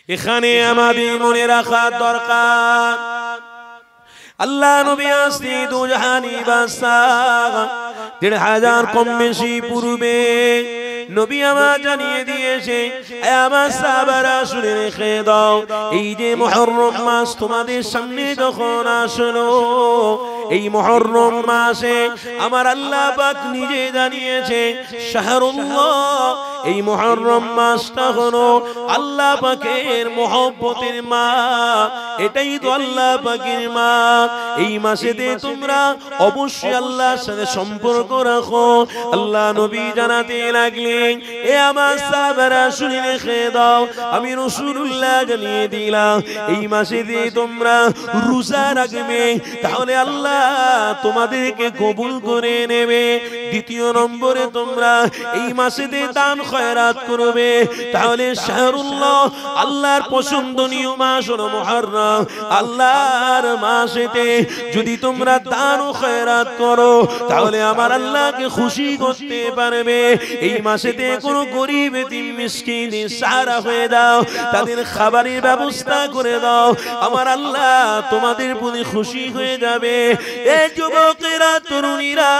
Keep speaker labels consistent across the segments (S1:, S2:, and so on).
S1: এখানে আমাদের মনে রাখা দরকার আল্লাহ নবী আসতে দুজাহানি বাদশাহ ১৫০০ কম বেশি পূর্বে নবী আমার জানিয়ে দিয়েছে আমার সাহাবারা শুনে রেখে দাও এই যে মুহররম মাস তোমাদের সামনে যখন আসলো এই মুহররম মাসে আমার আল্লাহ পাক নিজে জানিয়েছে শাহরুল্লাহ এই মুহররম মাসটা হলো আল্লাহ পাকের মহব্বতের মাস এটাই তো আল্লাহ পাকের মাস এই মাসেতে তোমরা অবশ্যই আল্লাহর সাথে সম্পর্ক রাখো আল্লাহ নবী জানাতে লাগলেন এ আমার সাহাবারা শুনে রেখে দাও আমি রাসূলুল্লাহ জানিয়ে দিলাম এই মাসেতে তোমরা রোজা রাখবে তাহলে আল্লাহ তোমাদেরকে কবুল করে নেবে দ্বিতীয় নম্বরে তোমরা এই মাসেতে দান খয়রাত করবে তাহলে শাহরুল্লাহ আল্লাহর পছন্দনীয় মাস হলো মুহররম আল্লাহর মাসেতে যদি তোমরা দান ও খয়রাত করো তাহলে আমার আল্লাহকে খুশি করতে পারবে এই মাসেতে কোনো গরিব এতিম মিসকিন সাহারা হয়ে দাও তাদের খাবারের ব্যবস্থা করে দাও আমার আল্লাহ তোমাদের প্রতি খুশি হয়ে যাবে এ যুবকেরা তরুণীরা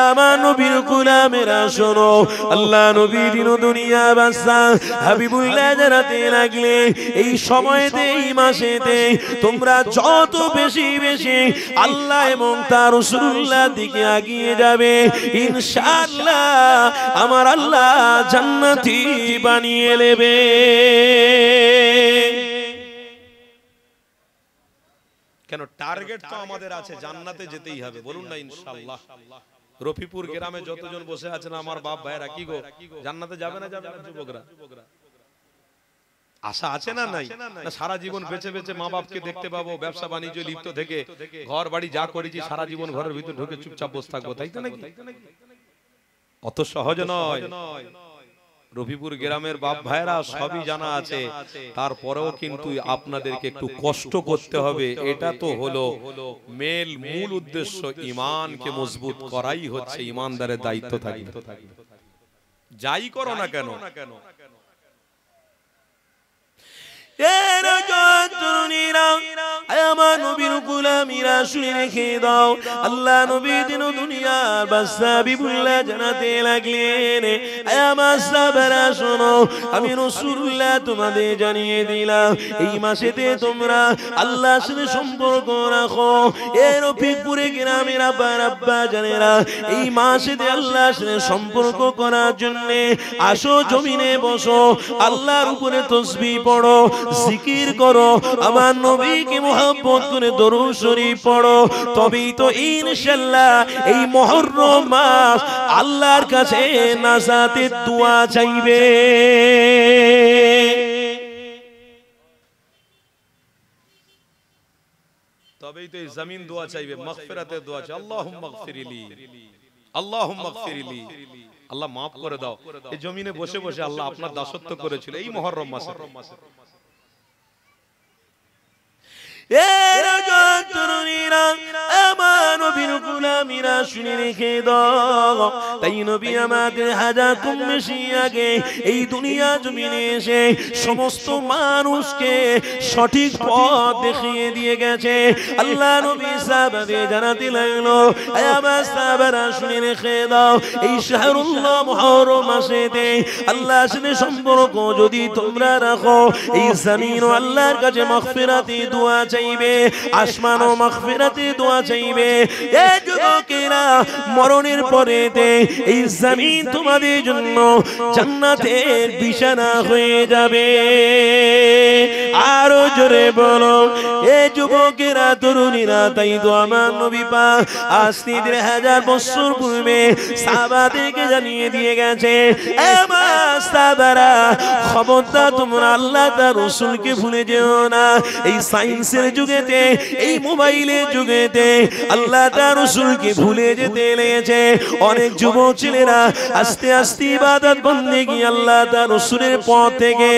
S1: আমার নবীর গোলামেরা শোনো আল্লাহ নবী দিন দুনিয়া বাদশা হাবিবুল্লাহ জানাতে লাগলে এই সময়তে এই মাসেতে তোমরা যত বেশি বেশি আল্লাহ এবং তার রাসূলুল্লাহর দিকে এগিয়ে যাবে ইনশাআল্লাহ আমার আল্লাহ জান্নাতি বানিয়ে নেবে কেন টার্গেট তো আমাদের আছে জান্নাতে যেতেই হবে বলুন না ইনশাআল্লাহ রফিপুর গ্রামে যতজন বসে আছেন আমার বাপ ভাইরা কি গো জান্নাতে যাবে না যুবকরা আশা আছে না নাই না সারা জীবন বেঁচে বেঁচে মা বাপকে দেখতে পাবো ব্যবসা বাণিজ্য লিপ্ত থেকে ঘর বাড়ি যা করেছি সারা জীবন ঘরের ভিতর ঢুকে চুপচাপ বসে থাকবো তাই তো নাকি অত সহজ নয় রফিপুর গ্রামের বাপ ভাইরা সবই জানা আছে তারপরেও কিন্তু আপনাদেরকে একটু কষ্ট করতে হবে এটা তো হলো মূল উদ্দেশ্য ঈমানকে মজবুত করাই হচ্ছে ঈমানদারের দায়িত্ব থাকবে যাই করো না কেন আমার নবীর গোলামীরা শুনে রেখে দাও আল্লাহ নবী দিন দুনিয়ার বাদশা হাবিবুল্লাহ জানাতে লাগলেন আমার সাহাবারা শোনো আমি রাসূলুল্লাহ তোমাদের জানিয়ে দিলাম এই মাসেতে তোমরা আল্লাহর সাথে সম্পর্ক রাখো এই রফিকপুরে গ্রামের আব্বা জানেরা এই মাসেতে আল্লাহর সাথে সম্পর্ক করার জন্য আসো জমিনে বসো আল্লাহর উপরে তাসবিহ পড়ো জিকির করো আমার নবীকে মুহাব্বত করে দরুদ শরীফ পড়ো তবেই তো ইনশাআল্লাহ এই মুহররম মাস আল্লাহর কাছে নাজাতের দোয়া চাইবে তবেই তো এই জমিন দোয়া চাইবে মাগফিরাতের দোয়া চাই আল্লাহুম্মা গফিরলি আল্লাহুম্মা গফিরলি আল্লাহ maaf করে দাও এই জমিনে বসে বসে আল্লাহ আপনার দাসত্ব করেছিল এই মুহররম মাসে আমার নবীর গোলামীরা শুনে রেখে দাও তাই নবী আমাদের হাজার কম বেশি আগে এই দুনিয়া জমিনে এসে সমস্ত মানুষকে সঠিক পথ দেখিয়ে দিয়ে গেছে আল্লাহ নবী সাহাবাদের জানাতে লাগলো আমার সাহাবারা শুনে রেখে দাও এই শাহরুল্লাহ মুহররম মাসেতে আল্লাহর সাথে সম্পর্ক যদি তোমরা রাখো এই জমিন ও আল্লাহর কাছে মাগফিরাতের দোয়া চাইবে আসমানও মাগফিরাতের দোয়া চাইবে এই যুবকেরা মরণের পরেতে এই জমিন তোমাদের জন্য জান্নাতের বিছানা হয়ে যাবে আরো জোরে বলো এই যুবকেরা তরুণীরা তাই তো আমার নবী পাক আজ ৩০০০ বছর পূর্বে সাহাবাদেরকে জানিয়ে দিয়ে গেছে আমার সাহাবারা খবরদার তোমরা আল্লাহ তার রাসূলকে ভুলে যেও না এই সায়েন্সের যুগেতে এই মোবাইলে যুগেতে আল্লাহ তার রাসূলকে ভুলে যেতে লেগেছে। অনেক যুবক ছেলেরা আস্তে আস্তে ইবাদত বন্দেগি আল্লাহ তার রাসূলের পথ থেকে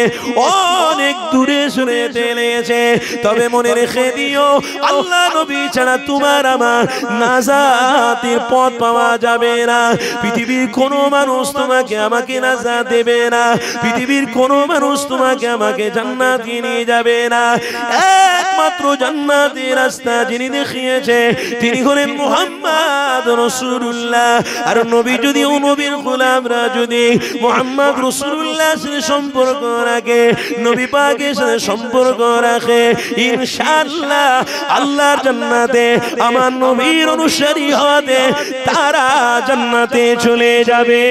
S1: অনেক দূরে সরে যেতে লেগেছে। তবে মনে রেখে দিও, আল্লাহ নবী ছাড়া তোমার আমার নাজাতের পথ পাওয়া যাবে না। পৃথিবীর কোনো মানুষ তোমাকে আমাকে নাজাত দেবে না। পৃথিবীর কোনো মানুষ তোমাকে আমাকে জান্নাতে নিয়ে যাবে না। একমাত্র জান্নাতের রাস্তা যিনি দেখিয়েছে তিনি হলেন মুহাম্মদ রাসূলুল্লাহ। আর নবী যদি ও নবীর গোলামরা যদি মুহাম্মদ রাসূলুল্লাহর সাথে সম্পর্ক রাখে, নবী পাকের সাথে সম্পর্ক রাখে, ইনশাআল্লাহ আল্লাহর জান্নাতে আমার নবীর অনুসারী হতে তারা জান্নাতে চলে যাবে।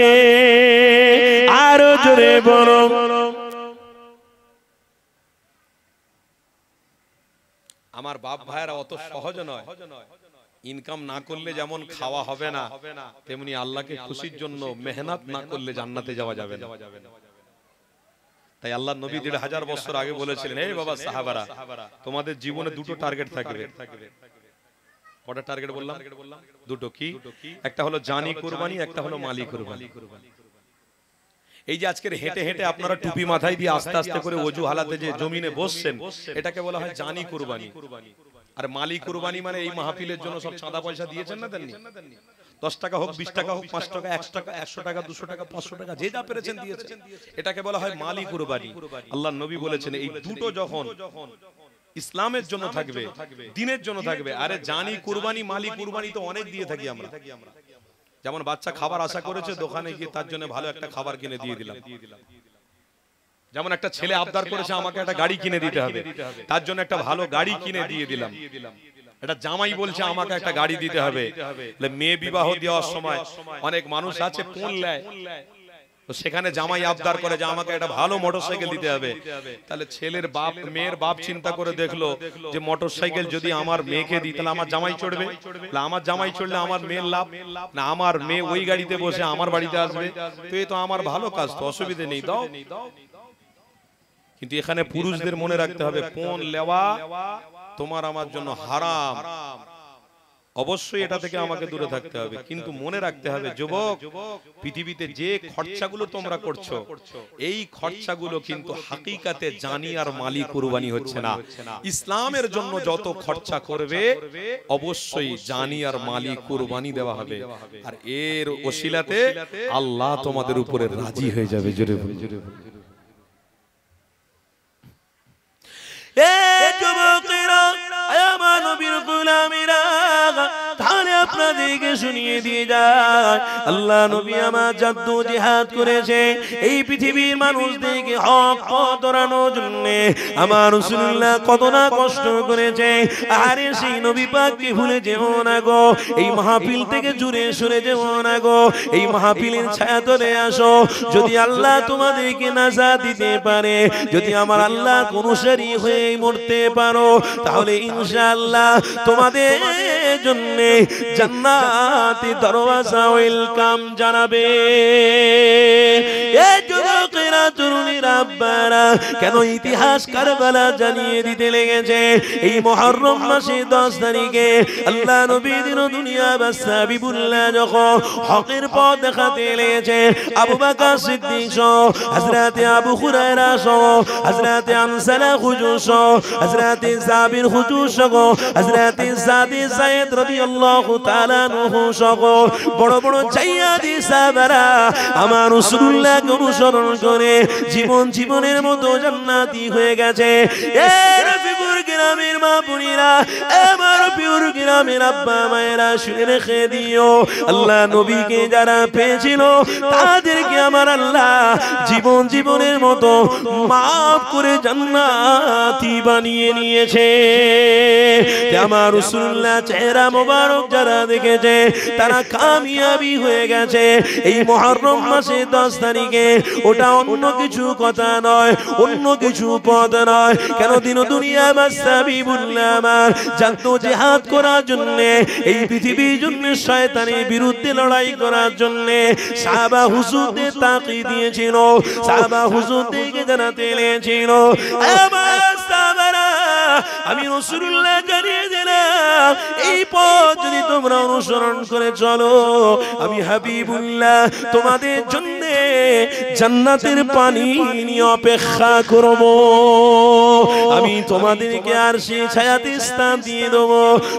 S1: আরো জোরে বলো। আমার বাপ ভাইয়েরা অত সহজ নয়। ইনকাম না করলে যেমন খাওয়া হবে না, তেমনি আল্লাহকে খুশির জন্য মেহনত না করলে জান্নাতে যাওয়া যাবে না। তাই আল্লাহ নবী ১৫০০ বছর আগে বলেছিলেন, এই বাবা সাহাবারা, তোমাদের জীবনে দুটো টার্গেট থাকবে। কটা টার্গেট বললাম? দুটো। কি? একটা হলো জানি কুরবানি, একটা হলো মালি কুরবানি। এই যে আজকের হেঁটে হেঁটে আপনারা টুপি মাথায় দিয়ে আস্তে আস্তে করে ওযু হালাতে যে জমিনে বসছেন, এটাকে বলা হয় জানি কুরবানি। আর মালি কুরবানি মানে এই মাহফিলের জন্য সব চাঁদা পয়সা দিয়েছেন না, দেননি? 10 টাকা হোক, 20 টাকা হোক, 5 টাকা, 1 টাকা, 100 টাকা, 200 টাকা, 500 টাকা, যে যা পেরেছেন দিয়েছেন। এটাকে বলা হয় মালি কুরবানি। আল্লাহ নবী বলেছেন এই দুটো যখন ইসলামের জন্য থাকবে, দ্বীনের জন্য থাকবে। আরে জানি কুরবানি, মালি কুরবানি তো অনেক দিয়ে থাকি আমরা। যেমন বাচ্চা খাবার আশা করেছে, দোকানে গিয়ে তার জন্য ভালো একটা খাবার কিনে দিয়ে দিলাম। যেমন একটা ছেলে আবদার করেছে আমাকে একটা গাড়ি কিনে দিতে হবে, তার জন্য একটা ভালো গাড়ি কিনে দিয়ে দিলাম। একটা জামাই বলছে আমাকে একটা গাড়ি দিতে হবে। মেয়ে বিবাহ দেওয়ার সময় অনেক মানুষ আছে ফোন নেয়, তো সেখানে জামাই আবদার করে যে আমাকে একটা ভালো মোটরসাইকেল দিতে হবে। তাহলে ছেলের বাপ, মেয়ের বাপ চিন্তা করে দেখলো যে মোটরসাইকেল যদি আমার মেয়েকে দিই তাহলে আমার জামাই চড়বে, আমার জামাই চড়লে আমার মেয়ের লাভ না, আমার মেয়ে ওই গাড়িতে বসে আমার বাড়িতে আসবে, তো এই তো আমার ভালো কাজ, তো অসুবিধে নেই, দাও। কিন্তু এখানে পুরুষদের মনে রাখতে হবে, ফোন নেওয়া তোমার আমার জন্য হারাম। অবশ্যই এটা থেকে আমাকে দূরে থাকতে হবে। কিন্তু মনে রাখতে হবে যুবক, পৃথিবীতে যে খরচাগুলো তোমরা করছো, এই খরচাগুলো কিন্তু হাকিকাতে জানি আর মালি কুরবানি হচ্ছে না। ইসলামের জন্য যত খরচা করবে অবশ্যই জানি আর মালি কুরবানি দেওয়া হবে। আর এর ওসিলাতে আল্লাহ তোমাদের উপরে রাজি হয়ে যাবে। জোরে বলে, জোরে বলে। যুবকেরা, আমার নবীর গোলামেরা, তাহলে আপনাদেরকে শুনিয়ে দিয়ে যায়, আল্লাহ নবী আমার জাদ্দু জিহাদ করেছে এই পৃথিবীর মানুষদেরকে হক পথ ধরানোর জন্য। আমার রাসূলুল্লাহ কত না কষ্ট করেছে। আরে সেই নবী পাককে ভুলে যেও না গো, এই মাহফিল থেকে জুড়ে সরে যেও না গো, এই মাহফিলের ছায়া তলে আসো। যদি আল্লাহ তোমাদেরকে নাজাত দিতে পারে, যদি আমার আল্লাহ অনুসারী হয়ে মরতে পারো, তাহলে ইনশাআল্লাহ তোমাদের জন্য জান্নাতের দরওয়াজা ওয়েলকাম জানাবে। এই যুবকেরা, তরুণীরা, আব্বারা, কেন ইতিহাস কারবালা জানিয়ে দিতে লেগেছে। এই মুহররম মাসে 10 তারিখে আল্লাহ নবী দিন দুনিয়া বাদশা হাবিবুল্লাহ যখন হকের পথ দেখাতে লেগেছে, আবু বকর সিদ্দিক সহ, হযরতে আবু হুরায়রা সহ, হযরতে আনসালা হুজুর সহ, হযরতে জাবির হুজুর সহ, হযরতে সাদি সাইদ রাদিয়াল্লাহু তাআলা আনহু সহ বড় বড় জাইয়াদি সাহাবারা আমার রাসূলুল্লাহকে অনুসরণ করে জীবনের মতো জান্নাতি হয়ে গেছে। এ রফিপুর গ্রামের মা বোনেরা, আমার পিওর গ্রামের আব্বা মায়েরা, শুনে রেখে দিও, আল্লাহ নবীকে যারা পেয়েছিল তাদেরকে আমার আল্লাহ জীবনের মতো মাফ করে জান্নাতি বানিয়ে নিয়েছে। আমার রাসূলুল্লাহ চেহারা মোবারক যারা দেখেছে তারা কামিয়াবি হয়ে গেছে। এই মুহররম মাসে 10 তারিখে ওটা অন্য কিছু কথা নয়, অন্য কিছু পদ নয়। কেন দিন দুনিয়া বাদশা হাবিবুল্লাহ আমার জাদ্দু জিহাদ করার জন্য, এই পৃথিবীর জন্য শয়তানের বিরুদ্ধে লড়াই করার জন্য সাহাবা হুজুরদের তাকিদ দিয়েছিল, সাহাবা হুজুরদেরকে জানাতে লেগেছিল, আমার সাহাবারা আমি রাসূলুল্লাহ জানিয়ে দিলাম এই পথ যদি তোমরা অনুসরণ করে চলো আমি হাবিবুল্লাহ তোমাদের জন্য জান্নাতের পানি নিয়ে অপেক্ষা করব আমি তোমাদেরকে আরশে ছায়াতে স্থান দিয়ে দেব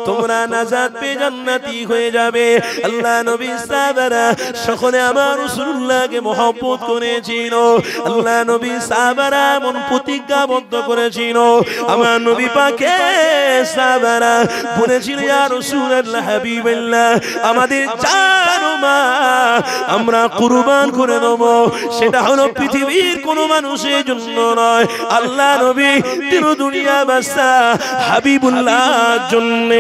S1: তোমরা নাজাত পেয়ে জান্নাতি হয়ে যাবে আল্লাহ নবী সাহাবারা সকলে আমার রাসূলুল্লাহকে মহব্বত করেছিল আল্লাহ নবী সাহাবারা মন প্রতিজ্ঞাবদ্ধ করেছিল আমার নবী পাকে সাহাবারা বলেছিল ইয়া রাসূলুল্লাহ হাবিবাল্লাহ আমাদের জান ও মাল আমরা কুরবান করে দেব সেটা হলো পৃথিবীর কোনো মানুষের জন্য নয় আল্লাহ নবী তিন দুনিয়া বাদশা হাবিবুল্লাহর জন্য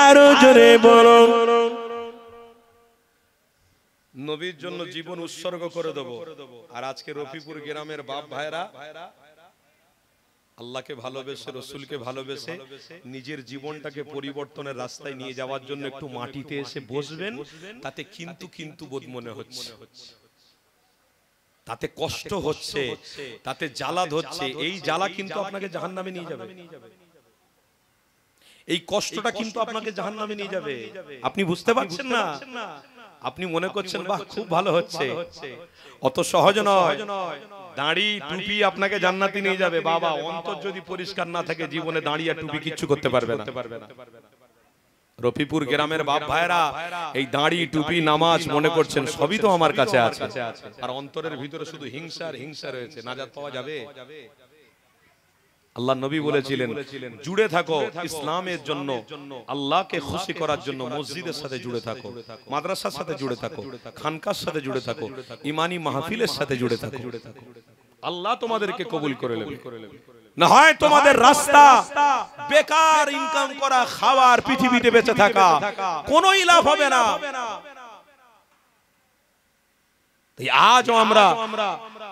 S1: আরো জোরে বলো নবীর জন্য জীবন উৎসর্গ করে দেব আর আজকে রফিপুর গ্রামের বাপ ভাইরা আল্লাহকে ভালোবেসে রাসূলকে ভালোবেসে নিজের জীবনটাকে পরিবর্তনের রাস্তায় নিয়ে যাওয়ার জন্য একটু মাটিতে এসে বসবেন তাতে কিন্তু বোধ মনে হচ্ছে তাতে কষ্ট হচ্ছে তাতে জ্বালা হচ্ছে এই জ্বালা কিন্তু আপনাকে জাহান্নামে নিয়ে যাবে এই কষ্টটা কিন্তু আপনাকে জাহান্নামে নিয়ে যাবে আপনি বুঝতে পারছেন না আপনি মনে করছেন বাহ খুব ভালো হচ্ছে অত সহজ নয় দাড়ি টুপি আপনাকে জান্নাতে নিয়ে যাবে বাবা অন্তর যদি পরিষ্কার না থাকে জীবনে দাড়ি আর টুপি কিচ্ছু করতে পারবে না রফিপুর গ্রামের বাপ ভাইরা এই দাড়ি টুপি নামাজ মনে করছেন সবই তো আমার কাছে আছে আর অন্তরের ভিতরে শুধু হিংসা রয়েছে নাজাত পাওয়া যাবে আল্লাহ নবী বলেছিলেন জুড়ে থাকো ইসলামের জন্য আল্লাহকে খুশি করার জন্য মসজিদের সাথে জুড়ে থাকো মাদ্রাসার সাথে জুড়ে থাকো খানকার সাথে জুড়ে থাকো ইমানি মাহফিলের সাথে জুড়ে থাকো আল্লাহ তোমাদেরকে কবুল করে নেবে না হয় তোমাদের রাস্তা বেকার ইনকাম করা খাওয়ার পৃথিবীতে বেঁচে থাকা কোনোই লাভ হবে না আজও আমরা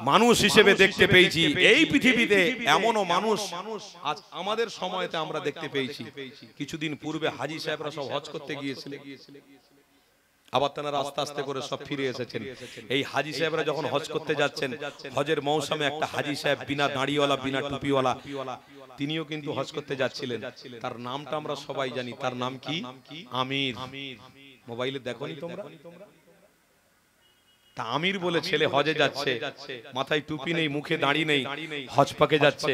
S1: মানুষ হিসেবে দেখতে পেয়েছি এই পৃথিবীতে এমনও মানুষ আজ আমাদের সময়তে আমরা দেখতে পেয়েছি কিছুদিন পূর্বে হাজী সাহেবরা সব হজ করতে গিয়েছিলেন আবার তারা আস্তে আস্তে করে সব ফিরে এসেছেন এই হাজী সাহেবরা যখন হজ করতে যাচ্ছেন হজের মৌসুমে একটা হাজী সাহেব বিনা দাড়িওয়ালা বিনা টুপিওয়ালা তিনিও কিন্তু হজ করতে যাচ্ছিলেন তার নামটা আমরা সবাই জানি তার নাম কি আমির মোবাইলে দেখোনি তোমরা আমির বলে ছেলে হজে যাচ্ছে মাথায় টুপি নেই মুখে দাড়ি নেই হজ পাকে যাচ্ছে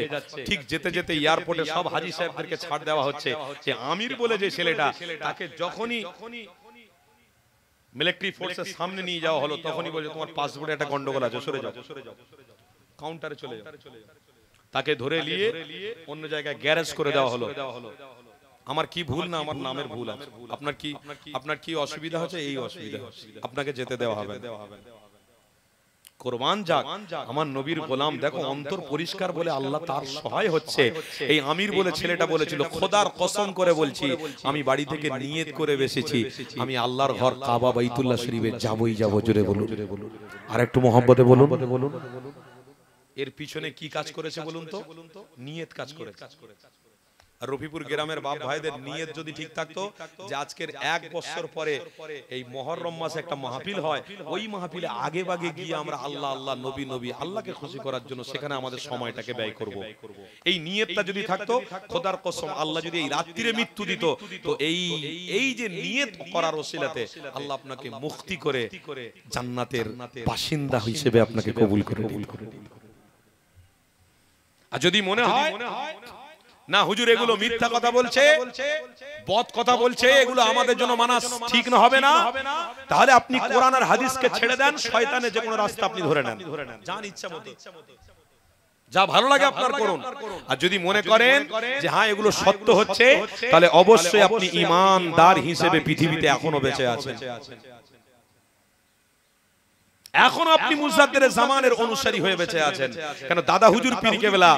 S1: ঠিক যেতে যেতে এয়ারপোর্টে সব হাজী সাহেবদেরকে ছাড় দেওয়া হচ্ছে যে আমির বলে যে ছেলেটা তাকে যখনই মিলিটারি ফোর্সের সামনে নিয়ে যাওয়া হলো তখনই বলে তোমার পাসপোর্টে একটা গন্ডগোল আছে সরে যাও কাউন্টারে চলে যাও তাকে ধরে নিয়ে অন্য জায়গায় গ্যারেজ করে দেওয়া হলো আমার কি ভুল না আমার নামের ভুল আছে আপনার কি অসুবিধা হচ্ছে এই অসুবিধা আপনাকে যেতে দেওয়া হবে কুরবান যাক আমার নবীর গোলাম দেখো অন্তর পরিষ্কার বলে আল্লাহ তার সহায় হচ্ছে এই আমির বলে ছেলেটা বলেছিল খোদার কসম করে বলছি আমি বাড়ি থেকে নিয়ত করে বসেছি আমি আল্লাহর ঘর কাবা বাইতুল্লাহ শরীফে যাবই যাব জোরে বলুন আর একটু মহব্বতে বলুন এর পিছনে কি কাজ করেছে বলুন তো নিয়ত কাজ করেছে রফিপুর গ্রামের বাপ ভাইদের নিয়ত যদি ঠিক থাকতো যে আজকের 1 বছর পরে এই মুহররম মাসে একটা মাহফিল হয় ওই মাহফিলে আগে ভাগে গিয়ে আমরা আল্লাহ আল্লাহ নবী নবী আল্লাহকে খুশি করার জন্য সেখানে আমাদের সময়টাকে ব্যয় করব এই নিয়তটা যদি থাকতো খোদার কসম আল্লাহ যদি এই রাত্রিরে মৃত্যু দিত তো এই যে নিয়ত করার ওসিলাতে আল্লাহ আপনাকে মুক্তি করে জান্নাতের বাসিন্দা হিসেবে আপনাকে কবুল করে দিল আর যদি মনে হয় না হুজুর এগুলো মিথ্যা কথা বলছে বদ কথা বলছে এগুলো আমাদের জন্য মানা ঠিক না হবে না তাহলে আপনি কোরআন আর হাদিসকে ছেড়ে দেন শয়তানের যে কোনো রাস্তা আপনি ধরে নেন জান ইচ্ছা মতো যা ভালো লাগে আপনার করুন আর যদি মনে করেন যে হ্যাঁ এগুলো সত্য হচ্ছে তাহলে অবশ্যই আপনি ঈমানদার হিসেবে পৃথিবীতে এখনো বেঁচে আছেন এখনো আপনি মুজাদ্দিদের জামানের অনুসারী হয়ে বেঁচে আছেন কেন দাদা হুজুর পীর কেবলা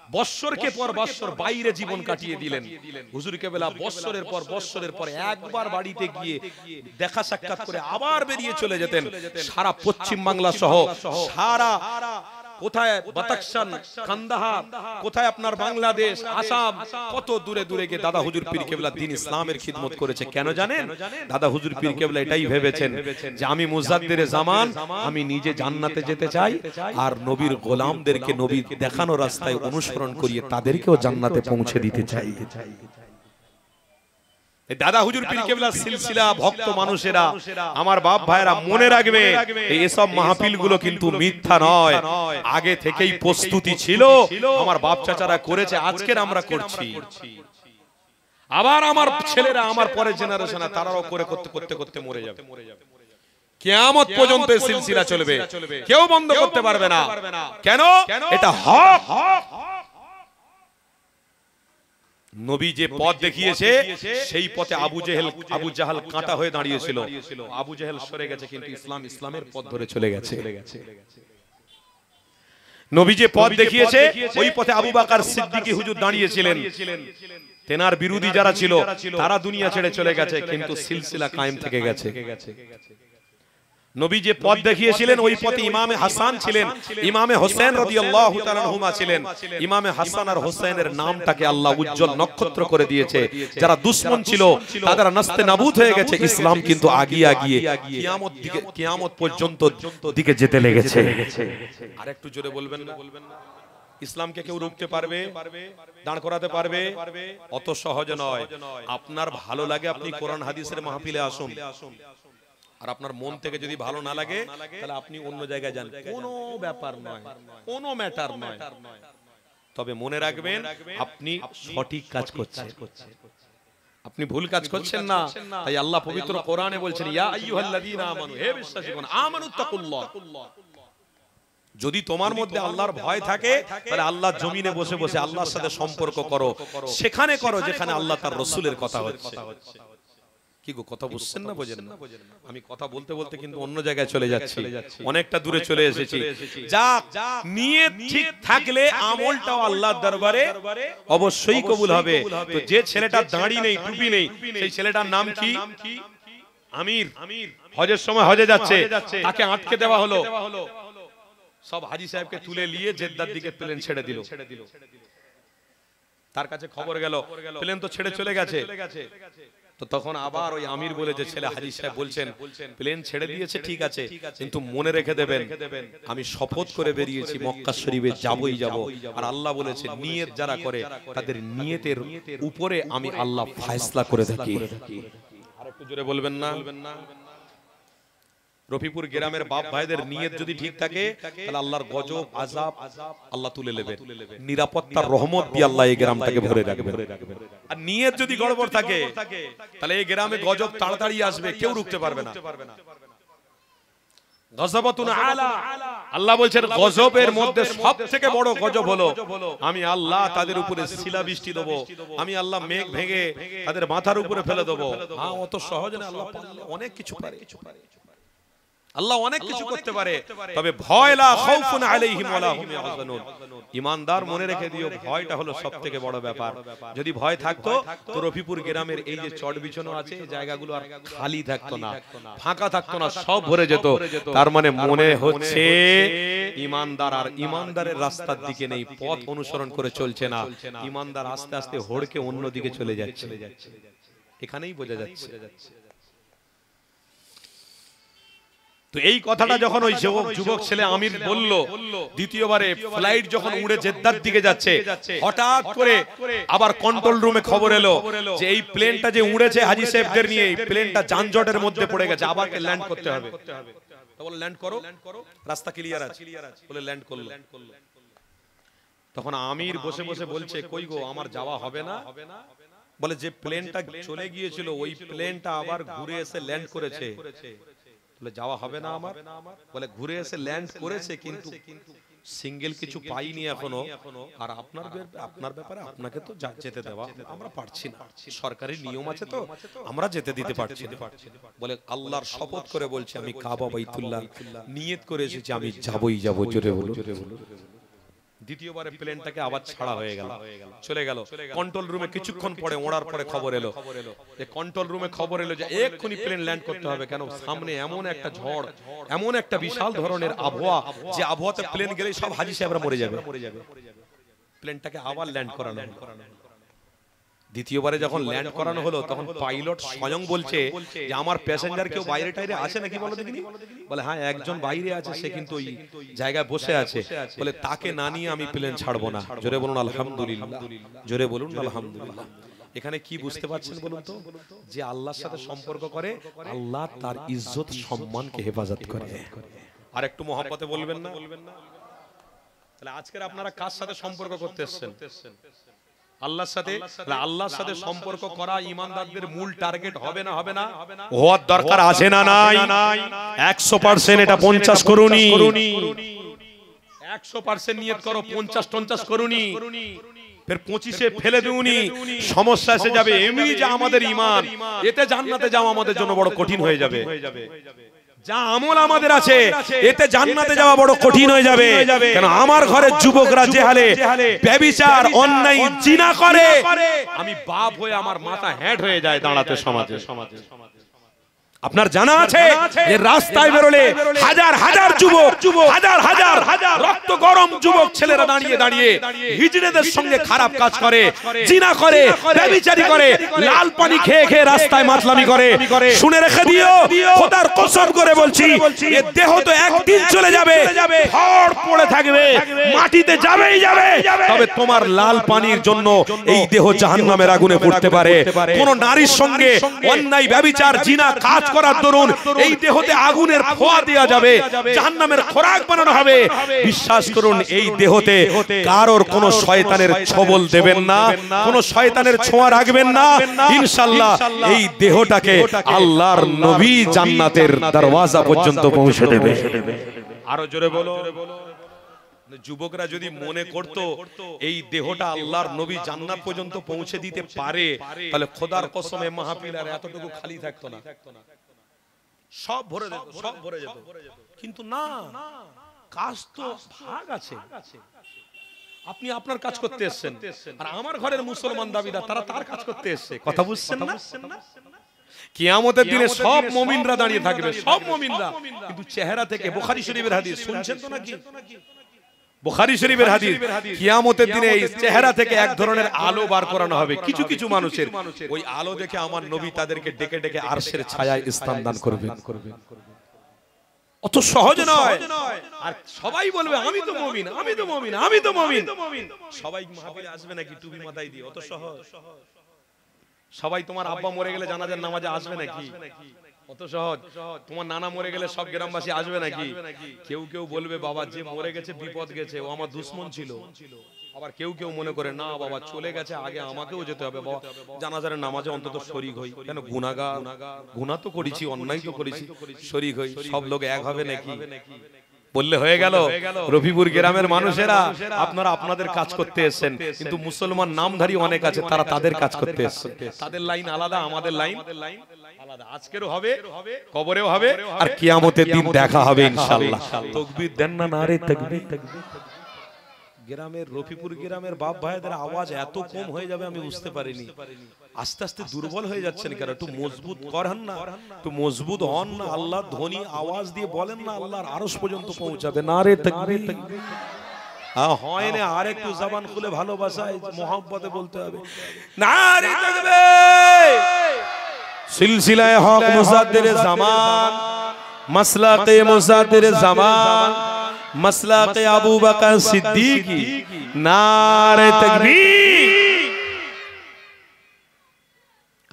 S1: বৎসরকে পর বৎসর বাইরে জীবন কাটিয়ে দিলেন হুজুর কেবলা বৎসরের পর একবার বাড়িতে গিয়ে দেখা সাক্ষাৎ করে আবার বেরিয়ে চলে যেতেন সারা পশ্চিম বাংলা সহ সারা
S2: কোথায় বাতাকশান, কান্দাহার, কোথায় আপনার বাংলাদেশ, আসাম, কত দূরে দূরে গিয়ে দাদা হুজুর পীর কেবলা দ্বীন ইসলামের খিদমত করেছে। কেন জানেন? দাদা হুজুর পীর কেবলা এটাই ভেবেছেন যে আমি মুজাদ্দিরে জামান, আমি নিজে জান্নাতে যেতে চাই, আর নবীর গোলামদেরকে নবীর দেখানো রাস্তায় অনুসরণ করিয়ে তাদেরকেও জান্নাতে পৌঁছে দিতে চাই। দাদা হুজুর পীর কেবলার সিলসিলা ভক্ত মানুষেরা, আমার বাপ ভাইরা মনে রাখবে, এসব মাহফিল গুলো কিন্তু মিথ্যা নয়, আগে থেকেই প্রস্তুতি ছিল, আমার বাপ চাচারা করেছে, আজকের আমরা করছি। আবার আমার ছেলেরা, আমার পরের জেনারেশন, তারাও করে করতে করতে করতে মরে যাবে। কিয়ামত পর্যন্ত এই সিলসিলা চলবে, কেউ বন্ধ করতে পারবে না। কেন? এটা হক। নবী যে পথ দেখিয়েছে সেই পথে আবু জাহাল কাঁটা হয়ে দাঁড়িয়েছিল। আবু জাহাল সরে গেছে, কিন্তু ইসলামের পথ ধরে চলে গেছে। নবী যে পথ দেখিয়েছে ওই পথে আবু বকর সিদ্দিক হুজুর দাঁড়িয়েছিলেন। তেনার বিরোধী যারা ছিল তারা দুনিয়া ছেড়ে চলে গেছে, কিন্তু সিলসিলা কায়েম থেকে গেছে। নবী যে পথ দেখিয়েছিলেন ওই পথে ইমামে হাসান ছিলেন, ইমামে হোসেন রাদিয়াল্লাহু তাআলা আনহুমা ছিলেন। ইমামে হাসান আর হোসেনের নামটাকে আল্লাহ উজ্জ্বল নক্ষত্র করে দিয়েছে। যারা দুশমন ছিল তারা নাস্তে নাবুদ হয়ে গেছে, ইসলাম কিন্তু আগিয়ে আগিয়ে কিয়ামত পর্যন্ত দিকে যেতে লেগেছে। আর একটু জোরে বলবেন না? ইসলামকে কেউ রুখতে পারবে, দাঁড় করাতে পারবে? অত সহজ নয়। আপনার ভালো লাগে আপনি কোরআন হাদিসের মাহফিলে আসুন, আর আপনার মন থেকে যদি ভালো না লাগে তাহলে আপনি অন্য জায়গায় যান, কোনো ব্যাপার নয়, কোনো ম্যাটার নয়। তবে মনে রাখবেন আপনি সঠিক কাজ করছেন, আপনি ভুল কাজ করছেন না। তাই আল্লাহ পবিত্র কোরআনে বলছেন, ইয়া আইয়ুহাল্লাযীনা আমানু, হে বিশ্বাসীগণ, আমানুত্তাকুল্লাহ। যদি তোমার মধ্যে আল্লাহর ভয় থাকে তাহলে আল্লাহর জমিনে বসে বসে আল্লাহর সাথে সম্পর্ক করো, সেখানে করো যেখানে আল্লাহ তার রাসূলের কথা হচ্ছে। কি গো, কথা বুঝছেন না? বোঝেন না? আমি কথা বলতে বলতে কিন্তু অন্য জায়গায় চলে যাচ্ছি, অনেকটা দূরে চলে এসেছি। যা নিয়ত ঠিক থাকলে আমলটাও আল্লাহর দরবারে অবশ্যই কবুল হবে। তো যে ছেলেটা দাড়ি নেই, টুপি নেই, সেই ছেলেটার নাম কি? আমির। হজের সময় হজে যাচ্ছে, তাকে আটকে দেওয়া হলো। সব হাজী সাহেবকে তুলে নিয়ে জেদ্দার দিকে প্লেন ছেড়ে দিল। তার কাছে খবর গেল প্লেন তো ছেড়ে চলে গেছে। তো তখন আবার ওই আমির বলে যে ছেলে, হাজী সাহেব বলছেন প্লেন ছেড়ে দিয়েছে ঠিক আছে, কিন্তু মনে রেখে দেবেন আমি শপথ করে বেরিয়েছি মক্কা শরীফে যাবই যাব। আর আল্লাহ বলেছে নিয়ত যারা করে তাদের নিয়তের উপরে আমি আল্লাহ ফয়সালা করে থাকি। আরেকটু জোরে বলবেন না? রফিপুর গ্রামের বাপ ভাইদের নিয়ত যদি ঠিক থাকে তাহলে আল্লাহর গজব আযাব আল্লাহ তুলে নেবেন, নিরাপত্তার রহমত দিয়ে আল্লাহ এই গ্রামটাকে ভরে রাখবেন। আর নিয়ত যদি গড়বড় থাকে তাহলে এই গ্রামে গজব তাড়াতাড়ি আসবে, কেউ রুখতে পারবে না। গজবাতুন আলা, আল্লাহ বলছেন গজবের মধ্যে সবথেকে বড় গজব হলো আমি আল্লাহ তাদের উপরে শিলাবৃষ্টি দেব, আমি আল্লাহ মেঘ ভেঙে তাদের মাথার উপরে ফেলে দেব। হ্যাঁ, অত সহজ না, আল্লাহ অনেক কিছু পারে, আল্লাহ অনেক কিছু করতে পারে। তবে ভয় লা খাউফুন আলাইহিম ওয়ালা হুম ইয়াহজানুন, ঈমানদার মনে রেখে দিও ভয়টা হলো সবথেকে বড় ব্যাপার। যদি ভয় থাকতো তো রফিপুর গ্রামের এই যে চট বিছানো আছে এই জায়গাগুলো আর খালি থাকতো না, ফাঁকা থাকতো না, সব ভরে যেত। তার মানে মনে হচ্ছে ঈমানদার আর ঈমানদারের রাস্তার দিকে নেই, পথ অনুসরণ করে চলছে না। ঈমানদার আস্তে আস্তে হড়কে অন্য দিকে চলে যাচ্ছে, এখানেই বোঝা যাচ্ছে। তো এই কথাটা যখন ওই যুবক ছেলে আমির বলল, দ্বিতীয়বারে ফ্লাইট যখন উড়ে জেদ্দার দিকে যাচ্ছে, হঠাৎ করে আবার কন্ট্রোল রুমে খবর এলো যে এই প্লেনটা যে উড়েছে হাজী সাহেবদের নিয়ে, এই প্লেনটা যানজটের মধ্যে পড়ে গেছে, আবার ল্যান্ড করতে হবে। তো বলে ল্যান্ড করো, রাস্তা ক্লিয়ার আছে, বলে ল্যান্ড করলো। তখন আমির বসে বসে বলছে কই গো, আমার যাওয়া হবে না? বলে যে প্লেনটা চলে গিয়েছিল ওই প্লেনটা আবার ঘুরে এসে ল্যান্ড করেছে। বলে যাওয়া হবে না আমার? বলে ঘুরে এসে ল্যান্ড করেছে কিন্তু সিঙ্গেল কিছু পাইনি এখনো, আর আপনার ব্যাপারে আপনাকে তো যেতে দেওয়া আমরা পারছি না, সরকারি নিয়ম আছে তো আমরা যেতে দিতে পারছি না। বলে আল্লাহর শপথ করে বলছি আমি কাবা বাইতুল্লাহ নিয়ত করে এসেছি, আমি যাবই যাব। জোরে বলো। দ্বিতীয়বারে প্লেনটাকে আবার ছাড়া হয়ে গেল, চলে গেল কন্ট্রোল রুমে। কিছুক্ষণ পরে ওড়ার পরে খবর এলো, যে কন্ট্রোল রুমে খবর এলো যে এক্ষুনি প্লেন ল্যান্ড করতে হবে। কেন? সামনে এমন একটা ঝড়, এমন একটা বিশাল ধরনের আবহাওয়া, যে আবহাওয়াতে প্লেন গেলে সব হাজি সাহেবরা মরে যাবে। প্লেনটাকে আবার ল্যান্ড করানো হলো। দ্বিতীয়বারে যখন ল্যান্ড করানো হলো, তখন পাইলট স্বয়ং বলছে যে আমার প্যাসেঞ্জার কেউ বাইরে টাইরে আছে নাকি বলো দেখিনি? বলে হ্যাঁ একজন বাইরে আছে, সে কিন্তু ওই জায়গায় বসে আছে। বলে তাকে না নিয়ে আমি প্লেন ছাড়বো না। জোরে বলুন আলহামদুলিল্লাহ, জোরে বলুন আলহামদুলিল্লাহ। এখানে কি বুঝতে পারছেন বলুন তো? যে আল্লাহর সাথে সম্পর্ক করে, আল্লাহ তার ইজ্জত সম্মানকে হেফাজত করে। আর একটু মহব্বতে বলবেন না? তাহলে আজকের আপনারা কার সাথে সম্পর্ক করতে এসেছেন? আল্লাহর সাথে। আল্লাহর সাথে সম্পর্ক করা ইমানদারদের মূল টার্গেট হবে না? হবে না? হওয়ার দরকার আছে না নাই? 100% এটা 50 করুনি, 100% নিয়ত করো, 50 করুনি, ফের 25-এ ফেলে দিউনি, সমস্যা এসে যাবে। এমনি যা আমাদের ঈমান, এতে জান্নাতে যাওয়া আমাদের জন্য বড় কঠিন হয়ে যাবে। যা আমল আমাদের আছে, এতে জান্নাতে যাওয়া বড় কঠিন হয়ে যাবে। কেন? আমার ঘরের যুবকরা যে হালে ব্যভিচার, অন্যায়, জিনা করে, আমি বাপ হয়ে আমার মাথা হ্যাট হয়ে যায় দাঁড়াতে সমাজে। আপনার জানা আছে যে রাস্তায় বেরোলে হাজার হাজার যুবক, হাজার হাজার রক্ত গরম যুবক ছেলেরা দাঁড়িয়ে দাঁড়িয়ে হিজড়েদের সঙ্গে খারাপ কাজ করে, জিনা করে, ব্যভিচারী করে, লাল পানি খেয়ে খেয়ে রাস্তায় মাতলামি করে। শুনে রেখে দিও, খোদার কসম করে বলছি, এ দেহ তো একদিন চলে যাবে, ভর পড়ে থাকবে, মাটিতে যাবেই যাবে। তবে তোমার লাল পানির জন্য এই দেহ জাহান্নামের আগুনে পড়তে পারে। কোন নারীর সঙ্গে অন্যায়, ব্যভিচার, জিনা কাজ করার দরুন এই দেহতে আগুনের ফোয়া দেয়া যাবে, জাহান্নামের খোরাক বানানো হবে। বিশ্বাস করুন, এই দেহতে কারোর কোন শয়তানের ছবল দেবেন না, কোন শয়তানের ছোঁয়া রাখবেন না। ইনশাআল্লাহ এই দেহটাকে আল্লাহর নবী জান্নাতের দরওয়াজা পর্যন্ত পৌঁছে দেবে। আরো জোরে বলো। যুবকরা যদি মনে করত এই দেহটা আল্লাহর নবী জান্নাত পর্যন্ত পৌঁছে দিতে পারে, তাহলে খোদার কসমে মাহফিল আর এতটুকু খালি থাকতো না, সব ভরে যেত, সব ভরে যেত। কিন্তু না, কাজ তো ভাগ আছে। আপনি আপনার কাজ করতে এসেছেন, আর আমার ঘরের মুসলমান দাবিদার তারা তার কাজ করতে এসেছে। কথা বুঝছেন না? কিয়ামতের দিনে সব মুমিনরা দাঁড়িয়ে থাকবে, সব মুমিনরা, কিন্তু চেহারা থেকে, বুখারী শরীফের হাদিস শুনছেন তো নাকি? বুখারী শরীফের হাদিস, কিয়ামতের দিনে এই চেহারা থেকে এক ধরনের আলো বার করানো হবে কিছু কিছু মানুষের। ওই আলো দেখে আমার নবী তাদেরকে ডেকে ডেকে আরশের ছায়ায় স্থান দান করবেন। অত সহজ নয়। আর সবাই বলবে আমি তো মুমিন, আমি তো মুমিন, আমি তো মুমিন। সবাই মাহফিলে আসবে নাকি টুপি মাথায় দিয়ে? অত সহজ? সবাই তোমার আব্বা মরে গেলে জানাজার নামাজে আসবে নাকি? অত সহজ? তোমার নানা মরে গেলে সব গ্রামবাসী আসবে নাকি? কেউ কেউ বলবে বাবা যে মরে গেছে বিপদ গেছে, ও আমার দুশমন ছিল। আবার কেউ কেউ মনে করে না বাবা চলে গেছে, আগে আমাকেও যেতে হবে, বাবা জানাজার নামাজে অন্তত শরীক হই। কেন? গুনাহগার, গুনাহ তো করেছি, অন্যায় তো করেছি, শরীক হই। সব লোক এক হবে নাকি? বললে হয়ে গেল। রফিপুর গ্রামের মানুষেরা আপনারা আপনাদের কাজ করতে এসেছেন, কিন্তু মুসলমান নামধারী অনেক আছে, তারা তাদের কাজ করতে এসেছেন। তাদের লাইন আলাদা, আমাদের লাইন আলাদা। আজকেরও হবে, কবরেও হবে, আর কিয়ামতের দিন দেখা হবে ইনশাআল্লাহ। তাকবীর দেন না, নারে তাকবীর। গ্রামের, রফিপুর গ্রামের বাপ ভাইদের আওয়াজ এত কম হয়ে যাবে আমি বুঝতে পারিনি। আস্তে আস্তে দুর্বল হয়ে যাচ্ছেন কেন? একটু মজবুত করেন না, একটু মজবুত হন না। আল্লাহর ধ্বনি আওয়াজ দিয়ে বলেন না, আল্লাহর আরশ পর্যন্ত পৌঁছাবে। নারে তাকবীর। হয় না, আর একটু জবান খুলে ভালোবাসায় মোহাব্বতে বলতে হবে, নারে তাকবীর। সিলসিলায়ে হক মুজাদ্দিদে জামান, মাসলাকে মুজাদ্দিদে জামান, মাসলাকে আবু বকর সিদ্দিকী। নারে তাকবীর।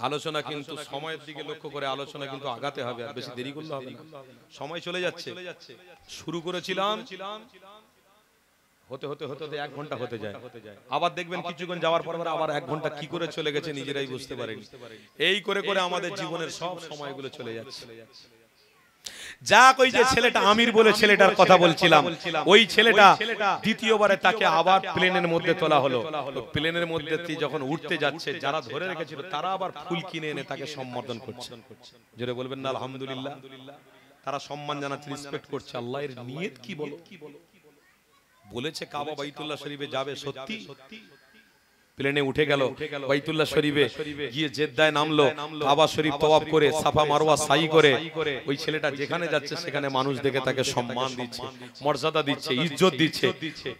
S2: আলোচনা কিন্তু সময়ের দিকে লক্ষ্য করে আলোচনা কিন্তু আগাতে হবে, আর বেশি দেরি করলে হবে না। সময় চলে যাচ্ছে। শুরু করেছিলাম, হতে হতে হতে 1 ঘন্টা হতে যায়। আবার দেখবেন কিছুক্ষণ যাওয়ার পর আবার 1 ঘন্টা কি করে চলে গেছে নিজেরাই বুঝতে পারেন। এই করে করে আমাদের জীবনের সব সময়গুলো চলে যাচ্ছে। যাক, ওই যে ছেলেটা আমির বলে ছেলেটার কথা বলছিলাম, ওই ছেলেটা দ্বিতীয়বারে তাকে আবার প্লেনের মধ্যে তোলা হলো। প্লেনের মধ্যে যখন উঠতে যাচ্ছে, যারা ধরে রেখেছিল তারা আবার ফুল কিনে এনে তাকে সম্বোধন করছে। জোরে বলবেন না আলহামদুলিল্লাহ। তারা সম্মান জানাচ্ছে, রেসপেক্ট করছে। আল্লাহর নিয়ত কি বলো? বলেছে কাবা বাইতুল্লাহ শরীফে যাবে, সত্যি প্লেনে উঠে গেল, বাইতুল্লাহ শরীফে গিয়ে জেদ্দায় নামলো, কাবা শরীফ তওয়াফ করে সাফা মারওয়া সাই করে ওই ছেলেটা যেখানে যাচ্ছে সেখানে মানুষ দেখে তাকে সম্মান দিচ্ছে, মর্যাদা দিচ্ছে, ইজ্জত দিচ্ছে।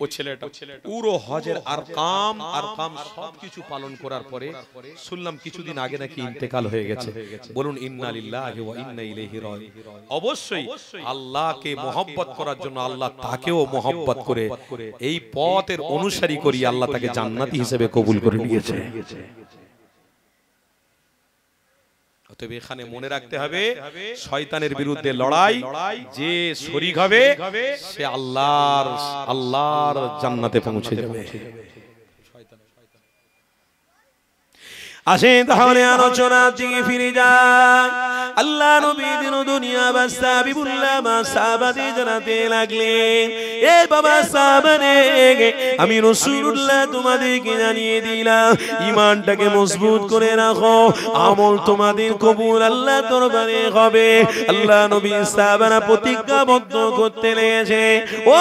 S2: ও ছেলেটা পুরো হজের আরকাম সবকিছু পালন করার পরে শুনলাম কিছুদিন আগে নাকি ইন্তেকাল হয়ে গেছে। বলুন ইন্না লিল্লাহি ওয়া ইন্না ইলাইহি রাজিউন। অবশ্যই আল্লাহকে মহব্বত করার জন্য আল্লাহ তাকেও মহব্বত করে এই পথের অনুসারী করি আল্লাহ তাকে জান্নাতি হিসেবে কবুল করে নিয়েছে। অতএব এখানে মনে রাখতে হবে শয়তানের বিরুদ্ধে লড়াই যে শরীক হবে সে আল্লাহর জান্নাতে পৌঁছে যাবে।
S1: আসেন তাহলে আলোচনা দিকে ফিরে যায়। আল্লাহ নবী দিন দুনিয়া বাদশা হাবিবুল্লাহ মা সাহাবাতে জানাতে লাগলেন, এ বাবা সাহাবারে, আমি রাসূলুল্লাহ তোমাদেরকে জানিয়ে দিলাম ঈমানটাকে মজবুত করে রাখো, আমল তোমাদের কবুল আল্লাহ দরবারে হবে। আল্লাহ নবী সাহাবারা প্রতিজ্ঞাবদ্ধ করতে লেগেছে, ও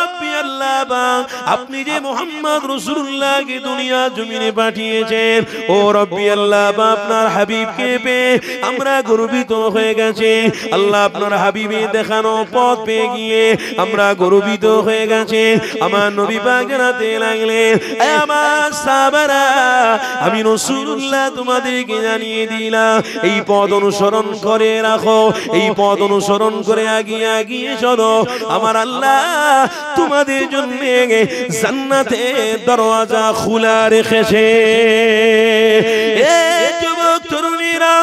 S1: রব্বি আল্লাহ পাক, আপনি যে মুহাম্মদ রাসূলুল্লাহকে দুনিয়া জমিনে পাঠিয়েছেন, ও রব্বি আল্লাহ পাক, আপনার হাবিবকে পেয়ে আমরা গর্বিত হয়ে গেছি। আল্লাহ আপনার হাবিবের দেখানো পথ পেয়ে গিয়ে আমরা গর্বিত হয়ে গেছি। আমার নবী পাক জানাতে লাগলেন, এ আমার সাহাবারা, আমি রাসূলুল্লাহ তোমাদেরকে জানিয়ে দিলাম এই পথ অনুসরণ করে রাখো, এই পথ অনুসরণ করে আগিয়ে আগিয়ে চলো। আমার আল্লাহ তোমাদের জন্য জান্নাতের দরওয়াজা খোলা রেখেছে। এ যুবক তরুণীরা,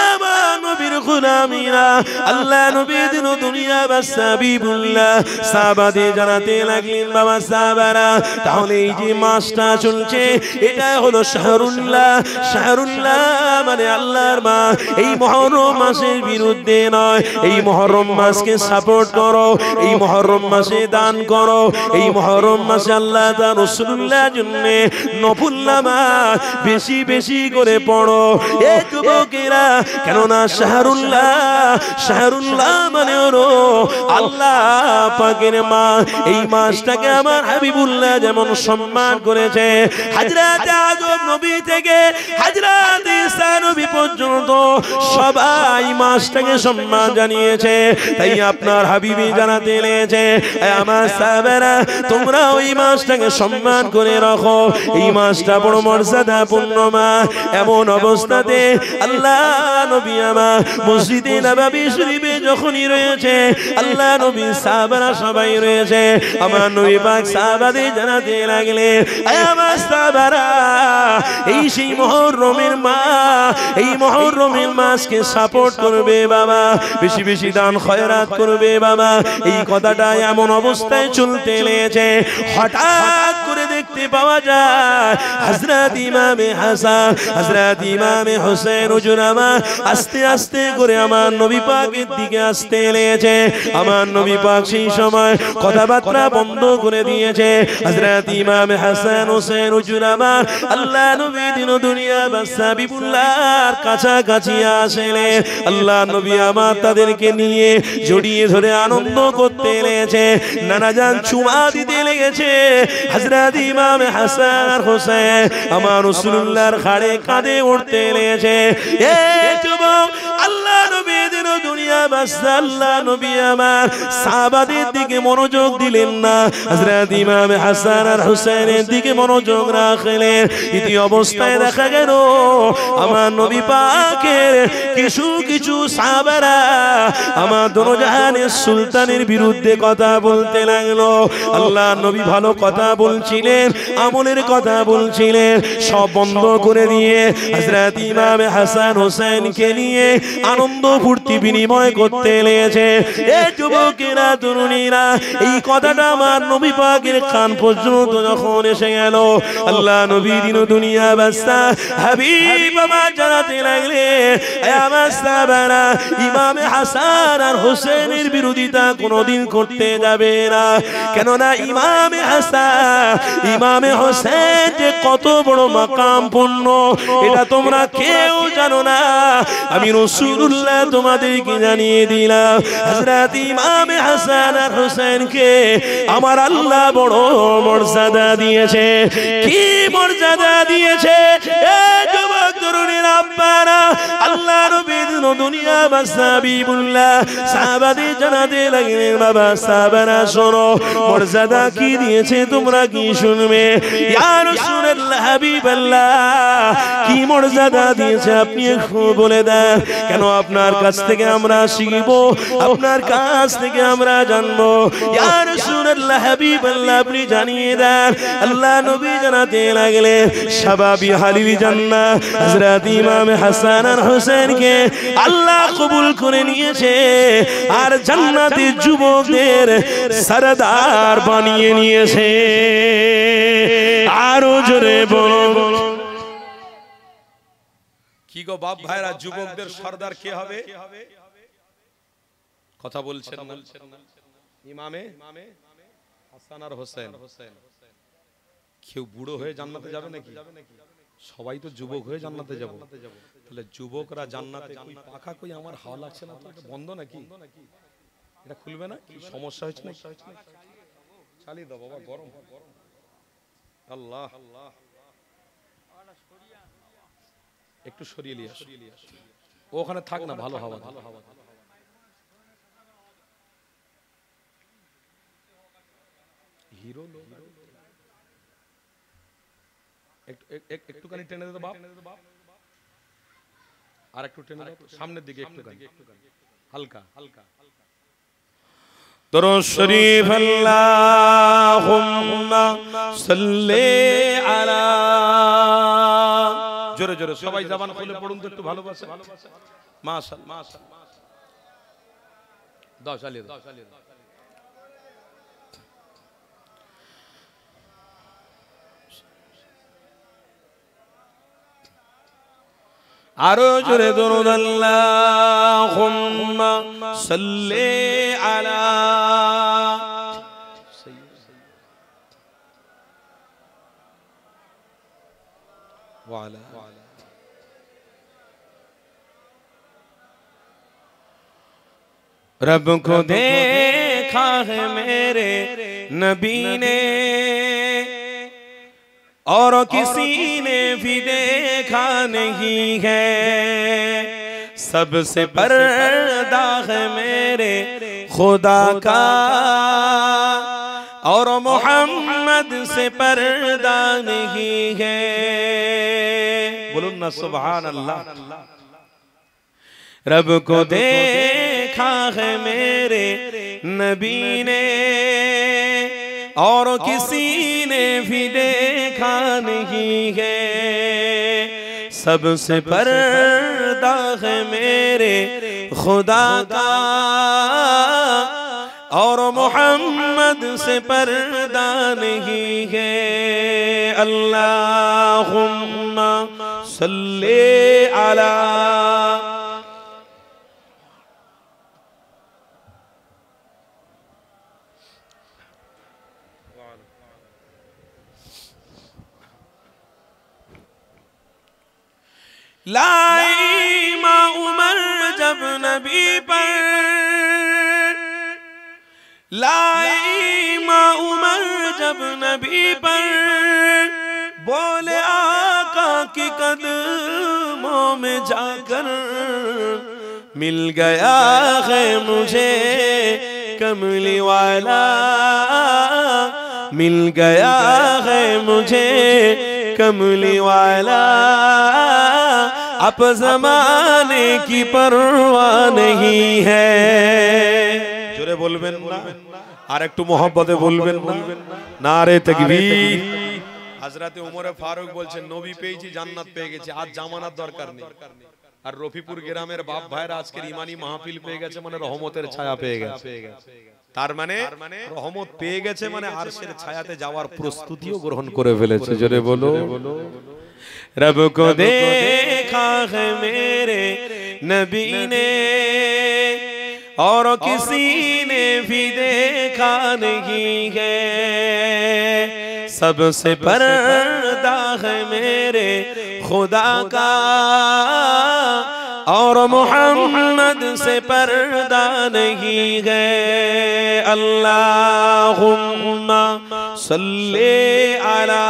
S1: আমার নবীর গোলামীরা, আল্লাহ নবী দিন দুনিয়া বাদশা হাবিবুল্লাহ সাহাবাদের জানাতে লাগলেন, বাবা সাহাবারা, তাহলে এই যে মাসটা চলছে এটা হলো শাহরুল্লাহ। শাহরুল্লাহ মানে আল্লাহর মাস। এই মুহররম মাসের বিরুদ্ধে নয়, এই মুহররম মাসকে সাপোর্ট করো, এই মুহররম মাসে দান করো, এই মুহররম মাসে আল্লাহ তাআলা রাসূলুল্লাহর জন্য নফল নামাজ বেশি বেশি করে পড়ো। এ যুবকেরা, কেননা শাহরুল্লাহ মানে হলো আল্লাহ পাকের মাস। এই মাসটাকে আমার হাবিবুল্লাহ যেমন সম্মান করেছে, হযরত আদম নবী থেকে হযরত ঈসা নবী পর্যন্ত সবাই মাসটাকে সম্মান জানিয়েছে। তাই আপনার হাবিবি জানাতে লেগেছে, আমার সাহাবারা, তোমরা ওই মাসটাকে সম্মান করে রাখো। এই মাসটা বড় মর্যাদাপূর্ণ মাস। এমন অবস্থাতে আল্লাহ নবী আমার মসজিদে নববী শরীফে যখনই রয়েছে, আল্লাহ নবী সাহাবারা সবাই রয়েছে, আমার নবী পাক সাহাবাদের জানাতে লাগলেন, আমার সাহাবারা, এই সেই মুহররমের মাস, এই মুহররমের মাসকে সাপোর্ট করবে বাবা, বেশি বেশি দান খয়রাত করবে বাবা। এই কথাটা এমন অবস্থায় চলতে লেগেছে, হঠাৎ করে দেখতে পাওয়া যায় হযরত ইমামে হাসান, হযরত ইমামে হোসেন হুজুরামা আস্তে আস্তে করে আমার নবী পাকের দিকে আসতে লেগেছে। আমার নবী পাক সেই সময় কথাবার্তা বন্ধ করে দিয়েছে। হযরত ইমামে হাসান হোসেন হুজুরামা আল্লাহ নবী দিন দুনিয়া বাদশা হাবিবুল্লাহর কাছাকাছি আসলেন। আল্লাহ নবী আমার তাদেরকে নিয়ে জড়িয়ে ধরে আনন্দ করতে লেগেছে, নানাজান চুমা দিতে লেগেছে। হযরত ইমামে হাসান আর হোসেন আমার রাসূলুল্লাহর ঘাড়ে কাঁধে উঠতে লেগেছে। এ যুবক, আল্লাহ নবী দিন দুনিয়া বাদশা, আল্লাহ নবী আমার সাহাবাদের দিকে মনোযোগ দিলেন না, হযরত ইমামে হাসান আর হোসেনের দিকে মনোযোগ রাখলেন। ইতি অবস্থায় দেখা গেল আমার নবী পাকের কিছু কিছু সাহাবারা আমার দোজাহানের সুলতানের বিরুদ্ধে কথা বলতে লাগলো। আল্লাহ নবী ভালো কথা বলছিলেন, আমলের কথা বলছিলেন, সব বন্ধ করে দিয়ে হযরত ইমামে হাসান হোসেনকে নিয়ে আনন্দ ফুর্তি বিনিময় করতে লেগেছে। এ যুবকেরা, তরুণীরা, এই কথাটা আমার নবী পাকের কান পর্যন্ত যখন এসে গেল, আল্লাহ নবী দিন দুনিয়া বাদশা হাবিব আমার জানাতে লাগলেন, আমার সাহাবারা, ইমামে হাসান আর হোসেনের বিরোধিতা কোনোদিন করতে যাবে না। কেননা ইমামে হাসান, ইমামে হোসেন যে কত বড় মাকাম পূর্ণ এটা তোমরা কেউ জানো না, আমি রাসূলুল্লাহ তোমাদেরকে জানিয়ে দিলাম। হযরত ইমামে হাসান আর হোসেনকে আমার আল্লাহ বড় মর্যাদা দিয়েছে। কি মর্যাদা দিয়েছে? যুবক তরুণীর আব্বারা, আল্লাহ নবী দুনিয়া হাবিবুল্লাহ সাহাবাদের জানাতে লাগলেন, বাবা সাহাবারা শোনো মর্যাদা কি দিয়েছে তোমরা কি শুনবে? ইয়া রাসূলুল্লাহ হাবিবাল্লাহ, কি মর্যাদা দিয়েছে আপনি একটু বলে দেন। কেন আপনার কাছ থেকে আমরা শিখবো, আপনার কাছ থেকে আমরা জানবো। ইয়া রাসূলুল্লাহ হাবিবাল্লাহ, আপনি জানিয়ে দেন। আল্লাহ নবী জানাতে লাগলেন, শাবাবি হালিল জান্নাহ হযরত ইমাম হাসান আর হোসেনকে আল্লাহ কবুল করে নিয়েছে আর জান্নাতি যুবকদের সরদার বানিয়ে নিয়েছে। আরো জোরে বলো।
S2: কি গো বাপ ভাইরা, যুবকদের সরদার কে হবে? কথা বলছেন না? ইমামে হাসান আর হোসেন। কেউ বুড়ো হয়ে জান্নাতে যাবে নাকি? সবাই তো যুবক হয়ে জান্নাতে যাব। তাহলে যুবকরা জান্নাতে, কই পাখা কই আমার হাওয়া লাগছে না তো, এটা বন্ধ নাকি? এটা খুলবে না? কি সমস্যা হয়েছে না? চালিয়ে দাও বাবা, গরম। আল্লাহ, একটু সরিয়ে নিয়ে আসো। ওখানে থাক না, ভালো হাওয়া। হিরো একটুখানি টেনে দে বাপ, আর একটু টেনে দাও সামনের দিকে, একটুখানি হালকা হালকা।
S1: দরুদ শরীফ আল্লাহুম্মা সাল্লি আলা।
S2: জোরে জোরে সবাই জবান খুলে পড়ুন তো, একটু ভালোবাসে। মাশাআল্লাহ, মাশাআল্লাহ। দাও চালিয়ে দাও।
S1: আরো জোরে দরুদ আল্লাহুম্মা সাল্লি আলা ওয়া আলা। रब को देखा है मेरे नबी ने और किसी ने भी देखा नहीं है, सबसे पर्दा है मेरे खुदा का और मोहम्मद से पर्दा नहीं है। बोलो ना सुभान अल्लाह। रब को देखा है मेरे नबी ने और किसी ने भी देखा नहीं है, सबसे पर्दा है मेरे खुदा का और मोहम्मद से पर्दा नहीं है। अल्लाहुम्मा सल्ली अला। लाई माँ उमर जब नबी पर, लाई माँ उमर जब नबी पर, बोले आका की कदमों में जाकर मिल गया है मुझे कमली वाला, मिल गया है मुझे कमली वाला, अब ज़माने की परवाह नहीं है। जोरे बोलबेन ना, আর একটু মহব্বতে বলবেন না, নারে তাকবীর।
S2: হযরত ওমর ফারুক বলছেন, নবী পেয়েছি, জান্নাত পেয়ে গেছি, আজ জামানার দরকার নেই। আর রফিপুর গ্রামের বাপ ভাইরা আজকের ইমানি মাহফিল পেয়ে গেছে মানে রহমতের ছায়া পেয়ে গেছে। তার মানে রহমত পেয়ে গেছে মানে আরশের ছায়াতে যাওয়ার প্রস্তুতিও গ্রহণ করে ফেলেছে। জোরে বলো।
S1: रब को देखा है मेरे नबी ने और किसी ने भी देखा नहीं है, सबसे पर्दा है मेरे खुदा का और मोहम्मद से पर्दा नहीं है। अल्लाहुम्मा सल्ले अला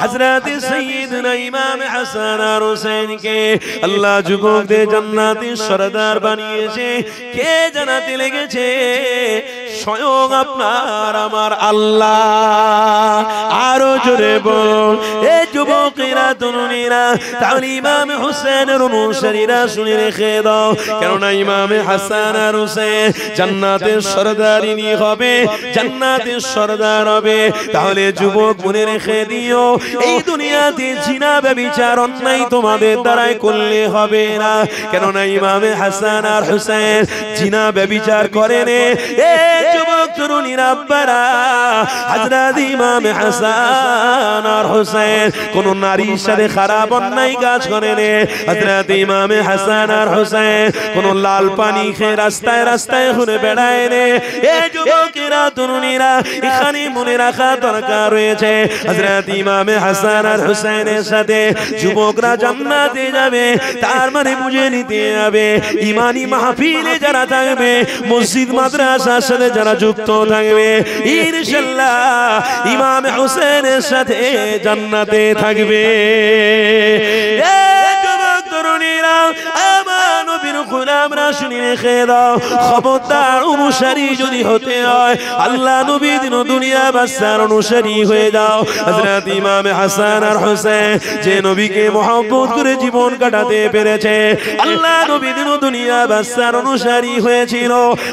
S1: हज़रत सय्यदना इमाम हसन और हुसैन के अल्लाह যুবকদের জান্নাতে সরদার বানিয়েছে। কে জানাতে লেগেছে? স্বয়ং আপনার আমার আল্লাহ। আরো জোরে বল এ যুবকেরা তরুণীরা, তাহলে ইমাম হুসেনের অনুসারীরা শুনে রেখে দাও, কেননা ইমাম হাসান আর হুসেন জান্নাতের সরদারিনী হবে, জান্নাতের সরদার হবে। তাহলে যুবক মনে রেখে দিও, এই দুনিয়াতে জিনা ব্যভিচার অন্যায় তোমাদের দ্বারাই করলে হবে না, কেননা ইমাম হাসান আর হুসেন জিনা ব্যভিচার করেন। এ যুবক তরুণীরা আব্বারা, হযরত ইমাম হাসান আর হুসেন কোন নারীর সাথে খারাপ অন্যায় কাজ করেন। হযরত ইমাম হাসান আর হুসেন কোন লাল পানি খেয়ে রাস্তায় রাস্তায় ঘুরে বেড়ায় না। এ যুবকেরা তরুণীরা, এখানে মনে রাখা দরকার রয়েছে, হযরত ইমাম হাসান আর হুসেনের সাথে যুবকরা জান্নাতে যাবে, তার মানে বুঝে নিতে হবে ঈমানি মাহফিলে যারা থাকবে, মসজিদ মাদ্রাসার সাথে যারা যুক্ত থাকবে, ইনশাআল্লাহ ইমাম হুসেনের সাথে জান্নাতে থাকবে। এ যুবক তরুণীরা, আমার নবীর গোলামরা শুনে রেখে দাও, খবরদার অনুসারী যদি হতে হয়, আল্লাহ নবী দিন দুনিয়া বাদশার অনুসারী হয়ে যাও। হযরত ইমাম হাসান আর হুসেন যে নবীকে মহব্বত করে জীবন কাটাতে পেরেছে, আল্লাহ নবী দিন দুনিয়া বাদশার অনুসারী হয়েছিল।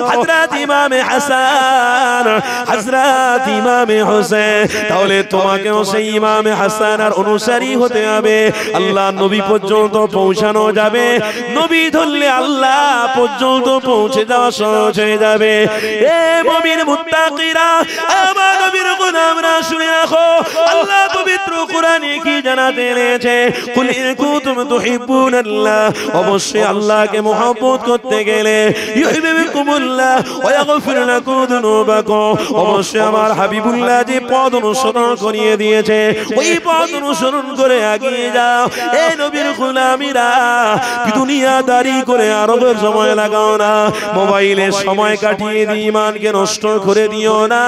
S1: হযরত ইমাম হাসান, হযরত ইমাম হুসেন, তাহলে তোমাকেও সেই ইমাম হাসান আর অনুসারী হতে হবে। আল্লাহ নবী পর্যন্ত পৌঁছানো যাবে, নবী ধরলে আল্লাহ পর্যন্ত পৌঁছে যাওয়া সহজ হয়ে যাবে। এ মুমিন মুত্তাকিরা, আমার নবীর গোলামরা শুনে রাখো, আল্লাহ পবিত্র কোরআনে কি জানাতে এনেছে? কুল ইন কুনতুম তুহিব্বুনাল্লাহ, অবশ্যই আল্লাহকে মহব্বত করতে গেলে ইউহিব্বুকুমুল্লাহ ওয়া ইয়াগফির লাকুম যুনুবাকুম, অবশ্যই আমার হাবিবুল্লাহ যে পথ অনুসরণ করিয়ে দিয়েছে, ওই পথ অনুসরণ করে এগিয়ে যাও। এই নবীর গোলামীরা, দুনিয়াদারি করে আরবের সময় লাগাও না, মোবাইলে সময় কাটিয়ে দিয়ে ঈমানকে নষ্ট করে দিও না,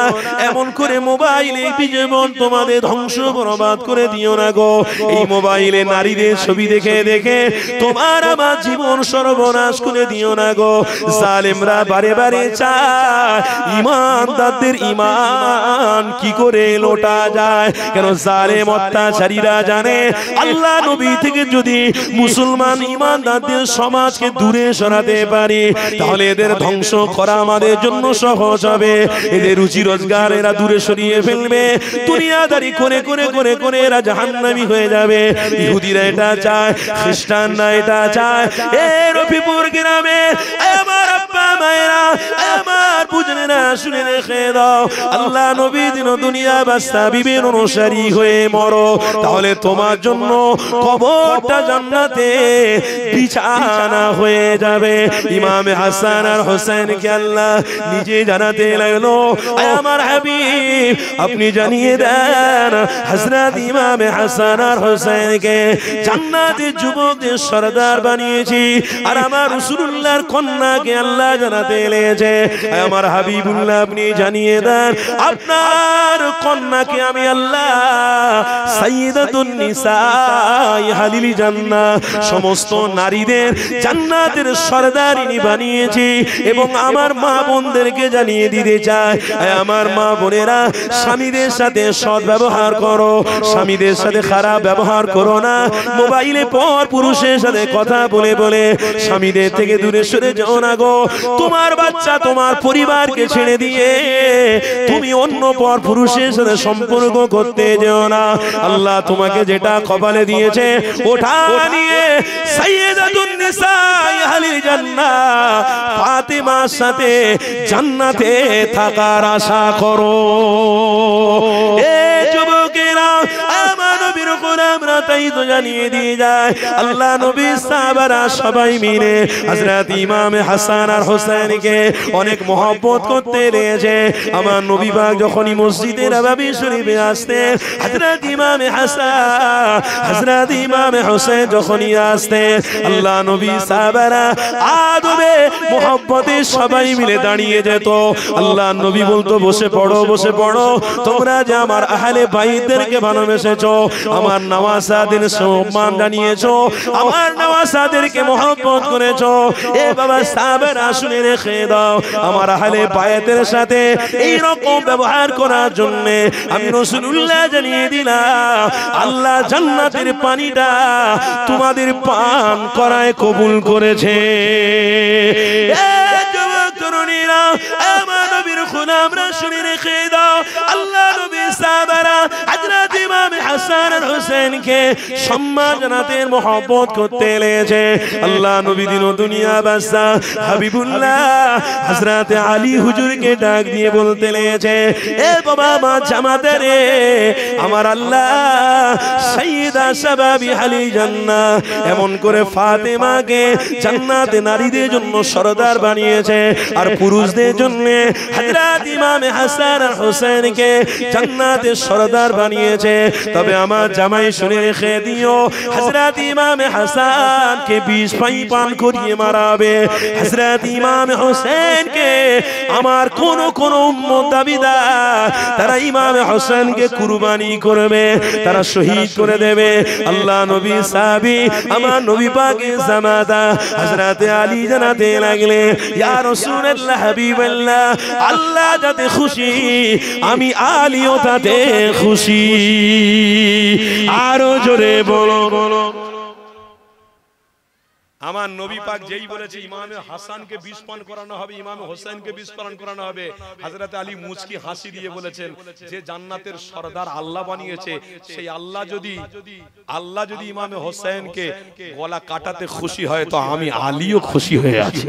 S1: এমন করে মোবাইলে জীবন তোমাদের ধ্বংস বরবাদ করে দিও না গো। এই মোবাইলে নারীদের ছবি দেখে দেখে তোমার আমার জীবন সর্বনাশ করে দিও না গো। জালেমরা বারে বারে চায় ঈমানদারদের ঈমান কি করে লোটা যায়, কেন জালেম অত্যাচারীরা জানে আল্লাহ নবী থেকে যদি মুসলমান ঈমানদারদের সমাজকে দূরে সরাতে পারি, তাহলে এদের ধ্বংস করা আমাদের জন্য সহজ হবে। এদের রুজি রোজগার এরা দূরে সরিয়ে ফেলবে, দুনিয়াদারি করে করে করে করে এরা জাহান্নামী হয়ে যাবে। ইহুদিরা এটা চায়, খ্রিস্টানরা এটা চায়। এ রফিপুর গ্রামে আমার আব্বা মায়েরা, আমার বুঝনেরা শুনে রেখে দাও, আল্লাহ নবী দিন দুনিয়া বাদশা বিবির অনুসারী হয়ে মরো, তাহলে তোমার জন্য কবরটা জান্নাতে বিছানা হয়ে যাবে। ইমাম হাসান আর হোসেনকে আল্লাহ নিজে জানাতে লাগলো, আমার হাবিব আপনি জানিয়ে দেন, হযরত ইমাম হাসান আর হোসেনকে জান্নাতের যুবকদের সরদার বানিয়েছি, আর আমার রাসূলুল্লাহর কন্যাকে আল্লাহ জানাতে লেগেছে, আমার হাবিবুল্লাহ আপনি জানিয়ে দেন, আপনার কন্যাকে আমি আল্লাহ সাইয়্যিদাতুন নিসা আহলিল জান্নাহ, সমস্ত নারীদের জান্নাতের সরদারিনী বানিয়েছি। এবং আমার মা বোনদেরকে জানিয়ে দিতে চাই, আমার মা বোনেরা, স্বামীদের সাথে সৎ ব্যবহার করো, স্বামীদের সাথে খারাপ ব্যবহার করো না। মোবাইলে পর পুরুষের সাথে কথা বলে বলে স্বামীদের থেকে দূরে সরে যাও না গো। তোমার বাচ্চা তোমার পরিবারকে ছেড়ে দিয়ে তুমি অন্য পর পুরুষের সাথে সম্পর্ক করতে যেও না। আল্লাহ তোমাকে যেটা কপালে দিয়েছে ওটা নিয়ে সাইয়্যিদাতুন নিসা আহলিল জান্নাহ ফাতেমার সাথে জান্নাতে থাকার আশা করো। এ যুবকেরা, আমার নবীর গোলামরা তাই তো জানিয়ে দিয়ে যায় আল্লাহ নবী সাহাবারা সবাই মিলে হযরত ইমাম হাসান আর হোসেনকে অনেক মহব্বত করতে লেগেছে। আমার নবী পাক যখনই মসজিদে নববী শরীফে আসতেন হযরত ইমাম হাসান হযরত ইমাম হোসেন যখনই আসতেন আল্লাহ নবী সাহাবারা আদবে মহব্বতে সবাই মিলে দাঁড়িয়ে যেত। আল্লাহ নবী বলতো বসে পড়ো বসে পড়ো, তোমরা যে আমার আহলে বাইতদেরকে ভালোবেসেছো, আমার নওয়াসাদের সম্মান জানিয়েছো, আমার নওয়াসাদেরকে মহব্বত করেছো, এ বাবা সাহাবারা শুনে রেখে দাও আমার আহলে বাইতের সাথে এই রকম ব্যবহার করার জন্য আমি রাসূলুল্লাহ জানিয়ে দিলাম আল্লাহ জান্নাতের পানিটা তোমাদের পান করায় কবুল করেছে। তরুণীরা আমার নবীর গোলামরা শুনে রেখে দাও আল্লাহ নবী সাহাবারা হযরত ইমাম হাসান আর হোসেনকে সম্মান জানাতে মহব্বত করতে লেগেছে। আল্লাহ নবী দিন দুনিয়া বাদশা হাবিবুল্লাহ হযরত আলী হুজুরকে ডাক দিয়ে বলতে লেগেছে এ বাবা মা জামাতে রে আমার আল্লাহ সাইয়্যিদা শাবাবি আহলি জান্নাহ এমন করে ফাতেমাকে জান্নাতে নারীদের জন্য সরদার বানিয়েছে আর পুরুষদের জন্য হযরত ইমাম হাসান আর হোসেনকে জান্নাতের সরদার বানিয়েছে। তবে আমার জামাই শুনে রেখে দিও হযরত ইমাম হাসানকে 20 পাই পান করিয়ে মারাবে, হযরত ইমাম হোসেনকে আমার কোন উম্মত দাবিদার তারা ইমাম হোসেনকে কুরবানি করবে, তারা শহীদ করে দেবে। আল্লাহ নবী সাহাবী আমার নবী পাকের জামাতা হযরত আলী জানাতে লাগলে ইয়া রাসূলুল্লাহ হাবিবাল্লাহ আল্লাহ যাতে খুশি আমি আলীও তাতে খুশি। আরো জোরে বলো বলো।
S2: আমার নবী পাক যেই বলেছে ইমামে হাসানকে 20 পান করানো হবে, ইমামে হোসেনকে 20 পান করানো হবে, হযরত আলী মুচকি হাসি দিয়ে বলেছেন যে জান্নাতের সরদার আল্লাহ বানিয়েছে সেই আল্লাহ যদি ইমামে হোসেনকে গলা কাটাতে খুশি হয় তো আমি আলীও খুশি হয়ে আছি।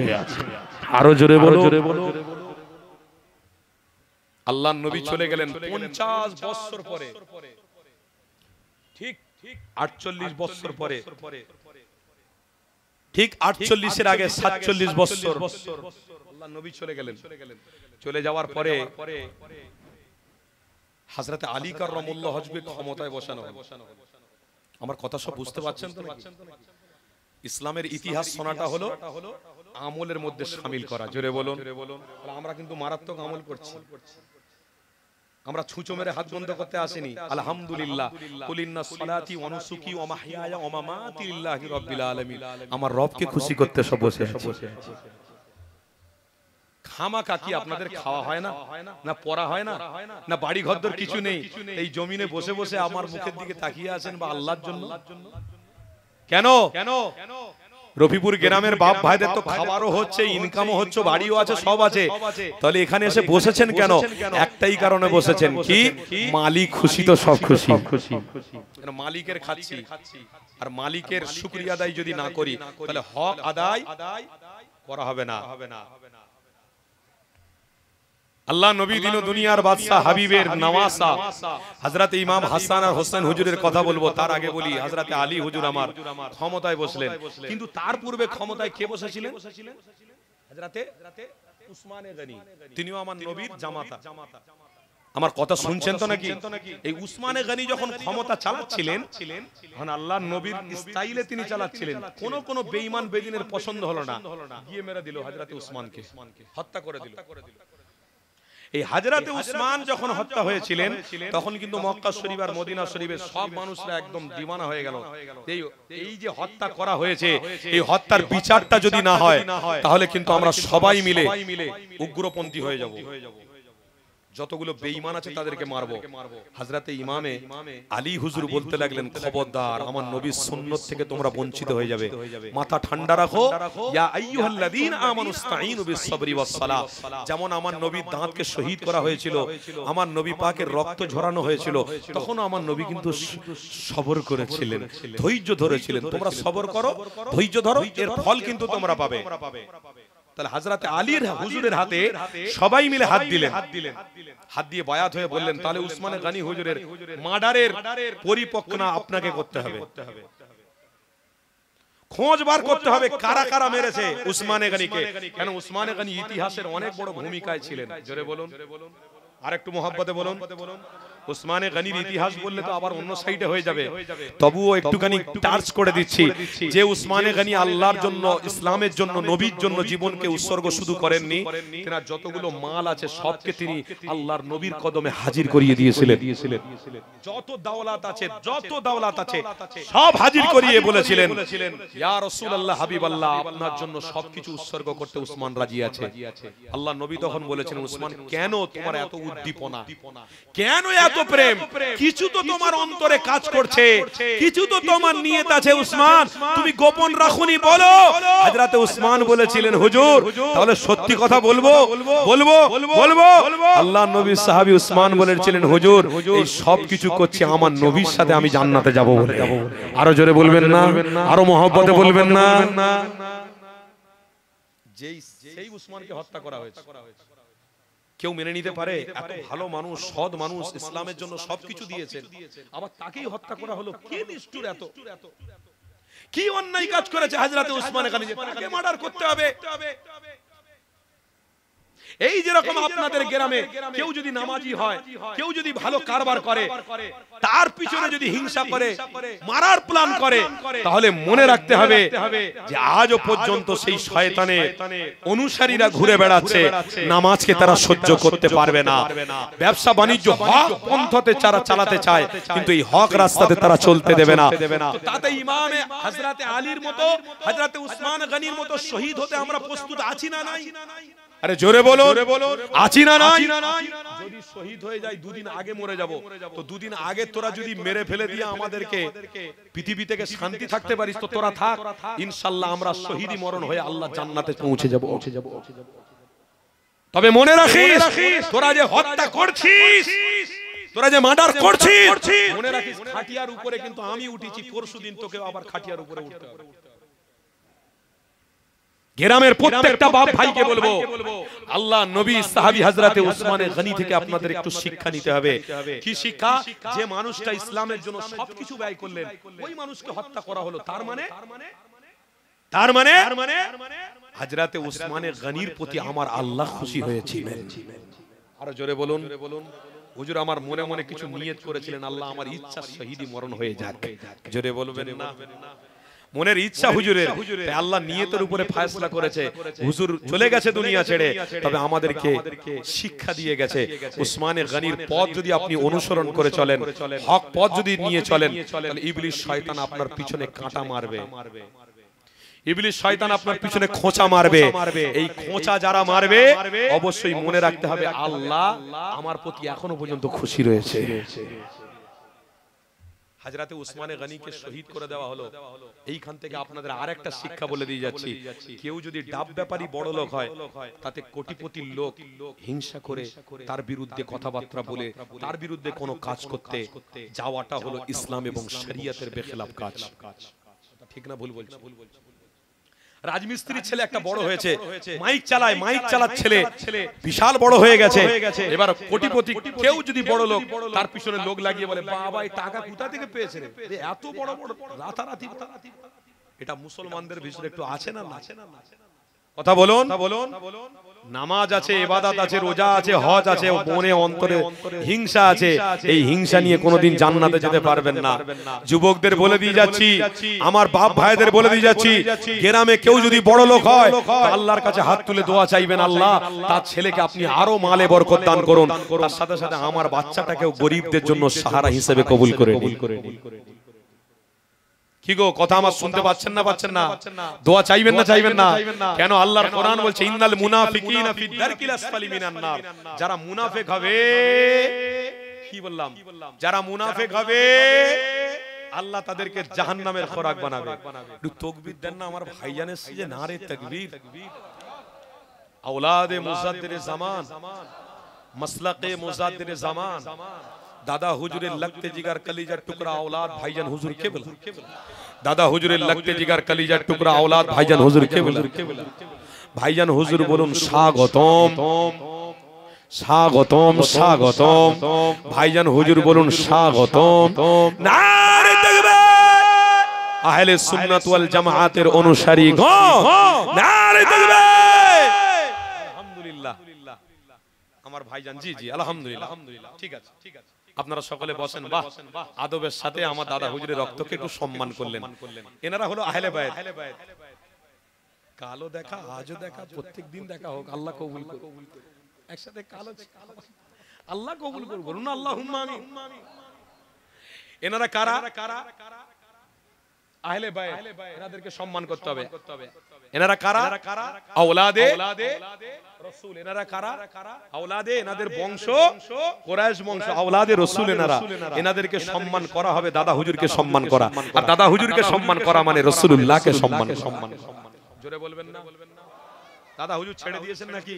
S1: আরো জোরে বলো।
S2: আল্লাহর নবী চলে গেলেন 50 বছর পরে, ঠিক 48 বছর পরে, ঠিক 48 এর আগে 47 বছর আল্লাহ নবী চলে গেলেন। চলে যাওয়ার পরে হযরত আলী কাররামুল্লাহ হজবে ক্ষমতায় বসানো হলো। আমার কথা সব বুঝতে পারছেন তো নাকি? ইসলামের ইতিহাস শোনাটা হলো আমলের মধ্যে শামিল করা। জোরে বলুন। আমরা কিন্তু মারাত্মক আমল করছি, আমরা ছুঁচো মেরে হাত বন্ধ করতে আসেনি। আলহামদুলিল্লাহ কুলিন্না সালাতি ওয়া নুসুকি ওয়া মাহইয়ায়া ওয়া মামাতি লিল্লাহি রাব্বিল আলামিন। আমার রবকে খুশি করতে সব বসে আছে। খামাকা কি আপনাদের খাওয়া হয় না, না পড়া হয় না, না বাড়ি ঘরদর কিছু নেই, এই জমিনে বসে বসে আমার মুখের দিকে তাকিয়ে আছেন বা আল্লাহর জন্য? কেন? রফিপুর গ্রামের বাপ ভাইদের তো খাবারও হচ্ছে, ইনকামও হচ্ছে, বাড়িও আছে, সব আছে, তাহলে এখানে এসে বসেছেন কেন? একটাই কারণে বসেছেন, কি? মালিক খুশি তো সব খুশি। মালিকের খাচ্ছি আর মালিকের শুকরিয়া আদায় যদি না করি তাহলে হক আদায় করা হবে না। আল্লাহ নবী দিন দুনিয়ার বাদশা হাবিবের নওয়াসা হযরত ইমাম হাসান আর হোসেন হুজুরের কথা বলবো, তার আগে বলি হযরত আলী হুজুর আমার ক্ষমতায় বসলেন, কিন্তু তার পূর্বে ক্ষমতায় কে বসেছিলেন? হযরত উসমানে গনি, তিনিও আমার নবীর জামাতা। আমার কথা শুনছেন তো নাকি? এই উসমানে গনি যখন ক্ষমতা চালাচ্ছিলেন তখন আল্লাহর নবীর স্টাইলে তিনি চালাচ্ছিলেন। কোন বেঈমান বেদিনের পছন্দ হলো না, গিয়ে মেরে দিল হযরত উসমানকে, হত্যা করে দিল। এই হযরত উসমান যখন হত্যা হয়েছিলেন তখন কিন্তু মক্কা শরীফ আর মদিনা শরীফের সব মানুষরা একদম দিওয়ানা হয়ে গেল। এই যে হত্যা করা হয়েছে, এই হত্যার বিচারটা যদি না হয় তাহলে কিন্তু আমরা সবাই মিলে উগ্রপন্থী হয়ে যাব, যতগুলো বেঈমান আছে তাদেরকে মারবো। হযরত ইমামে আলী হুজুর বলতে লাগলেন, খবরদার, আমার নবীর সুন্নাত থেকে তোমরা বঞ্চিত হয়ে যাবে, মাথা ঠান্ডা রাখো। ইয়া আইয়ুহাল্লাযীনা আমানুস্তাঈনু বিস-সাবরি ওয়াস-সালাহ। যেমন আমার নবীর দাঁতকে শহীদ করা হয়েছিল, আমার নবী পাকের রক্ত ঝরানো হয়েছিল, তখন আমার নবী কিন্তু সবর করেছিলেন, ধৈর্য ধরেছিলেন। তোমরা সবর করো, ধৈর্য ধরো, এর ফল কিন্তু তোমরা পাবে। তাহলে হযরত আলীর হুজুরের হাতে সবাই মিলে হাত দিলেন, হাত দিয়ে বায়াত হয়ে বললেন তাহলে উসমানে গনি হুজুরের মার্ডারের পরিকল্পনা আপনাকে করতে হবে, খোঁজ বার করতে হবে কারা কারা মেরেছে উসমানে গনিকে। কেন উসমানে গনি ইতিহাসের অনেক বড় ভূমিকায় ছিলেন, জোরে বলুন, আর একটু মহব্বতে বলুন। উসমানে গনির ইতিহাস বললে তো আবার অন্য সাইডে হয়ে যাবে, তবুও একটুখানি টাচ করে দিচ্ছি যে উসমানে গনি আল্লাহর জন্য, ইসলামের জন্য, নবীর জন্য জীবনকে উৎসর্গ শুধু করেননি, তেনার যতগুলো মাল আছে সবকে তিনি আল্লাহর নবীর কদমে হাজির করিয়ে দিয়েছিলেন। যত দাওলাত আছে, যত দাওলাত আছে সব হাজির করিয়ে বলেছিলেন ইয়া রাসূলুল্লাহ, হাবিবাল্লাহ, আপনার জন্য সবকিছু উৎসর্গ করতে উসমান রাজি আছে। আল্লাহ নবী তখন বলেছেন উসমান কেন তোমার এত উদ্দীপনা, কেন এত প্রেম, কিছু তো তোমার অন্তরে কাজ করছে, কিছু তো তোমার নিয়ত আছে উসমান, তুমি গোপন রাখুনি, বলো। হযরত উসমান বলেছিলেন হুজুর তাহলে সত্যি কথা বলবো, বলবো, বলবো। আল্লাহর নবী সাহাবী উসমান বলেছিলেন হুজুর এই সব কিছু করছি আমার নবীর সাথে আমি জান্নাতে যাব বলে। আরো জোরে বলবেন না, আরো মহব্বতে বলবেন না। সেই উসমানকে হত্যা করা হয়েছে, কেউ মেনে নিতে পারে? এত ভালো মানুষ, সৎ মানুষ, ইসলামের জন্য সবকিছু দিয়েছেন, আবার তাকেই হত্যা করা হলো। কে নিষ্ঠুর, এত কি অন্যায় কাজ করেছে হযরত উসমান গনি যে তাকে মার্ডার করতে হবে? এই যেরকম আপনাদের গ্রামে কেউ যদি নামাজি হয়, কেউ যদি ভালো কারবার করে, তার পিছনে যদি হিংসা করে, মারার প্ল্যান করে, তাহলে মনে রাখতে হবে যে আজও পর্যন্ত সেই শয়তানের অনুসারীরা ঘুরে বেড়াচ্ছে, নামাজকে তারা সহ্য করতে পারবে না। ব্যবসা বাণিজ্য হক পন্থাতে যারা চালাতে চায়, কিন্তু এই হক রাস্তাতে তারা চলতে দেবে না। তাতে ইমামে হযরত আলীর মতো, হযরত উসমান গনির মতো শহীদ হতে আমরা প্রস্তুত আছি না নাই? আরে জোরে বলো, আছি না নাই? যদি শহীদ হয়ে যায় দুদিন আগে মরে যাব, তো দুদিন আগে তোরা যদি মেরে ফেলে দিয়ে আমাদেরকে পৃথিবী থেকে শান্তি থাকতে পারিস তো তোরা থাক, ইনশাআল্লাহ আমরা শহীদি মরণ হয়ে আল্লাহ জান্নাতে পৌঁছে যাব। তবে মনে রাখিস তোরা যে হত্যা করছিস, তোরা যে মার্ডার করছিস, মনে রাখিস খাটিয়ার উপরে কিন্তু আমি উঠেছি, পরশুদিন তোকে আবার খাটিয়ার উপরে উঠতে হবে। গ্রামের প্রত্যেকটা বাপ ভাইকে বলবো আল্লাহ নবী সাহাবী হযরতে উসমানে গনি থেকে আপনাদের একটু শিক্ষা নিতে হবে। কি শিক্ষা? যে মানুষটা ইসলামের জন্য সবকিছু ব্যয় করলেন, ওই মানুষকে হত্যা করা হলো, তার মানে হযরতে উসমানে গনির প্রতি আমার আল্লাহ খুশি হয়েছিলেন। আরো জোরে বলুন, হুজুর আমার মনে মনে কিছু নিয়ত করেছিলেন, আল্লাহ আমার ইচ্ছা শহীদি মরণ হয়ে যাক। জোরে বলবেন না? মনের ইচ্ছা হুজুরের, আল্লাহ নিয়তের উপরে ফয়সালা করেছে। হুজুর চলে গেছে দুনিয়া ছেড়ে, তবে আমাদেরকে শিক্ষা দিয়ে গেছে উসমানে গনির পথ যদি আপনি অনুসরণ করে চলেন, হক পথ যদি নিয়ে চলেন, তাহলে ইবলিস শয়তান আপনার পিছনে কাঁটা মারবে, ইবলিস শয়তান আপনার পিছনে খোঁচা মারবে। এই খোঁচা যারা মারবে অবশ্যই মনে রাখতে হবে আল্লাহ আমার প্রতি এখনো পর্যন্ত খুশি রয়েছে। হযরতে উসমানে গনিকে শহীদ করে দেওয়া হলো। এইখান থেকে আপনাদের আরেকটা শিক্ষা বলে দিয়ে যাচ্ছি, কেউ যদি ডাব ব্যাপারী বড় লোক হয়, তাতে কোটিপতির লোক হিংসা করে তার বিরুদ্ধে কথাবার্তা বলে তার বিরুদ্ধে কোনো কাজ করতে যাওয়াটা হলো ইসলাম এবং শরীয়তের বেখিলাফ কাজ। ঠিক না ভুল বলছি? রাজমিস্ত্রি ছেলে একটা বড় হয়েছে, মাইক চালায়, মাইক চালার ছেলে বিশাল বড় হয়ে গেছে। এবার কোটিপতি কেউ যদি বড় লোক, তার পিছনে লোক লাগিয়ে বলে বাবা এই টাকা কোথা থেকে পেয়েছে রে, এত বড় বড় রাতারাতি। এটা মুসলমানদের ভিতরে একটু আছে না? কথা বলুন। নামাজ আছে, ইবাদত আছে, রোজা আছে, হজ আছে, মনে অন্তরে হিংসা আছে, এই হিংসা নিয়ে কোনোদিন জান্নাতে যেতে পারবেন না। যুবকদের বলে দিয়ে যাচ্ছি, আমার বাপ ভাইদের বলে দিয়ে যাচ্ছি, গ্রামে কেউ যদি বড় লোক হয়, আল্লাহর কাছে হাত তুলে দোয়া চাইবেন, আল্লাহ তার ছেলেকে আপনি আরো মালে বরকত দান করুন, তার সাথে সাথে আমার বাচ্চাটাকেও গরিবদের জন্য সাহারা হিসেবে কবুল করে নিন। কি গো, কথা আমার শুনতে পাচ্ছেন না? পাচ্ছেন না? দোয়া চাইবেন না? চাইবেন না? কেন? আল্লাহর কোরআন বলছে ইন্নাল মুনাফিকিনা ফি দারকিল আসফালি মিনান নার। যারা মুনাফিক হবে, কি বললাম, যারা মুনাফিক হবে আল্লাহ তাদেরকে জাহান্নামের খোরাক বানাবে। একটু তাকবীর দেন না আমার ভাইজানের সিজে, নারে তাকবীর। আওলাদে মুজাদ্দিরে জামান, মাসলাকে মুজাদ্দিরে জামান, দাদা হুজুরের लगते जिगर कलीजा टुकड़ा औलाद भाईजान हुजूर केबल, दादा हुजूरेर लगते जिगर कलीजा टुकड़ा औलाद भाईजान हुजूर केबल। ভাইজান হুজুর বলুন স্বাগতম স্বাগতম স্বাগতম। ভাইজান হুজুর বলুন স্বাগতম। নারে তাকবীর। আহলে সুন্নাত ওয়াল জামাআতের অনুসারী গো নারে তাকবীর। আলহামদুলিল্লাহ আমার ভাইজান জি জি আলহামদুলিল্লাহ ঠিক আছে ঠিক আছে। আপনারা সকলে বসেন। বাহ, আদবের সাথে আমার দাদা হুজুরের রক্তকে একটু সম্মান করলেন। এনারা হলো আহলে বায়ত। কালো দেখা আজও দেখা প্রত্যেক দিন দেখা হোক, আল্লাহ কবুল করুন। একসাথে কালো আল্লাহ কবুল করুন, বলুন আল্লাহুম্মা আমিন। এনারা কারা? আহলে বায়ত, এনাদেরকে সম্মান করতে হবে। এনারা কারা? আওলাদে রাসূল। এনারা কারা? আওলাদে, এনাদের বংশ কুরাইশ বংশ, আওলাদে রাসূল এনারা। এনাদেরকে সম্মান করা হবে, দাদা হুজুরকে সম্মান করা। আর দাদা হুজুরকে সম্মান করা মানে রাসূলুল্লাহকে সম্মান করা। জোরে বলবেন না? দাদা হুজুর ছেড়ে দিয়েছেন নাকি?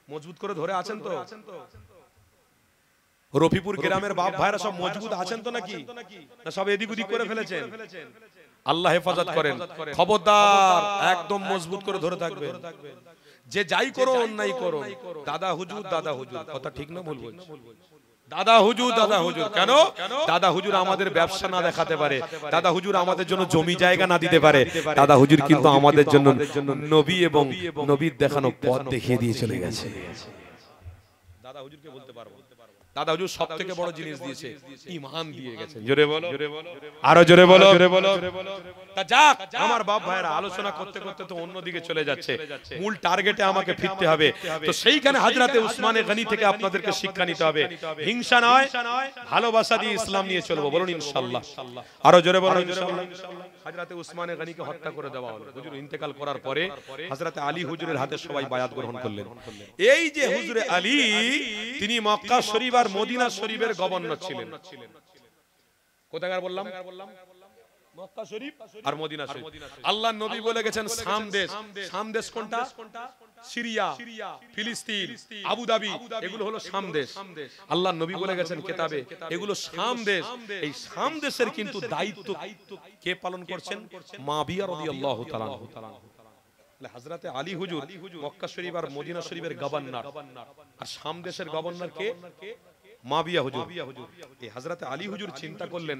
S2: মজবুত করে ধরে আছেন তো? রফিপুর গ্রামের বাপ ভাইরা সব মজবুত আছেন তো নাকি? না সব এদিক ওদিক করে ফেলেছেন? আল্লাহ হেফাজত করেন। খবরদার, একদম মজবুত করে ধরে থাকবেন। যে যাই করো অন্যায় করো, দাদা হুজুর দাদা হুজুর, কথা ঠিক না ভুল বলছি? দাদা হুজুর দাদা হুজুর কেন? দাদা হুজুর আমাদের ব্যবসা না দেখাতে পারে, দাদা হুজুর আমাদের জন্য জমি জায়গা না দিতে পারে, দাদা হুজুর কিন্তু আমাদের জন্য নবী এবং নবীর দেখানো পথ দেখিয়ে দিয়ে চলে গেছে। দাদা হুজুরকে বলতে পারবো, দাদা হুজুর সবথেকে বড় জিনিস দিয়েছে, ঈমান দিয়ে গেছেন। জোরে বলো, আরো জোরে বলো। তা যাক আমার বাপ ভাইরা, আলোচনা করতে করতে তো অন্যদিকে চলে যাচ্ছে। মূল টার্গেটে আমাকে ফিরতে হবে। তো সেইখানে হযরতে উসমানে গনি থেকে আপনাদেরকে শিক্ষা নিতে হবে। হিংসা নয়, ভালোবাসা দিয়ে ইসলাম নিয়ে চলবো। বলুন ইনশাআল্লাহ। আরো জোরে বলো ইনশাআল্লাহ। হযরতে উসমানে গনিকে হত্যা করে দেওয়া হলো। হুজুর ইন্তেকাল করার পরে হযরতে আলী হুজুরের হাতে সবাই বায়াত গ্রহণ করলেন। এই যে হুজুরে আলী, তিনি মক্কা শরীফ আর মদিনা শরীফের গভর্নর ছিলেন। কোথাকার বললাম? মক্কা শরীফ আর মদিনা শরীফ। আল্লাহর নবী বলে গেছেন শাম দেশ। শাম দেশ কোনটা? সিরিয়া, ফিলিস্তিন, আবু ধাবি, এগুলো হলো শাম দেশ। আল্লাহর নবী বলে গেছেন কিতাবে এগুলো শাম দেশ। এই শাম দেশের কিন্তু দায়িত্ব কে পালন করছেন? মুআবিয়া রাদিয়াল্লাহু তাআলা। হযরতে আলী হুজুর মক্কা শরীফ আর মদিনা শরীফের গভর্নর, আর শাম দেশের গভর্নর কে? মুআবিয়া হুজুর। এই হযরতে আলী হুজুর চিন্তা করলেন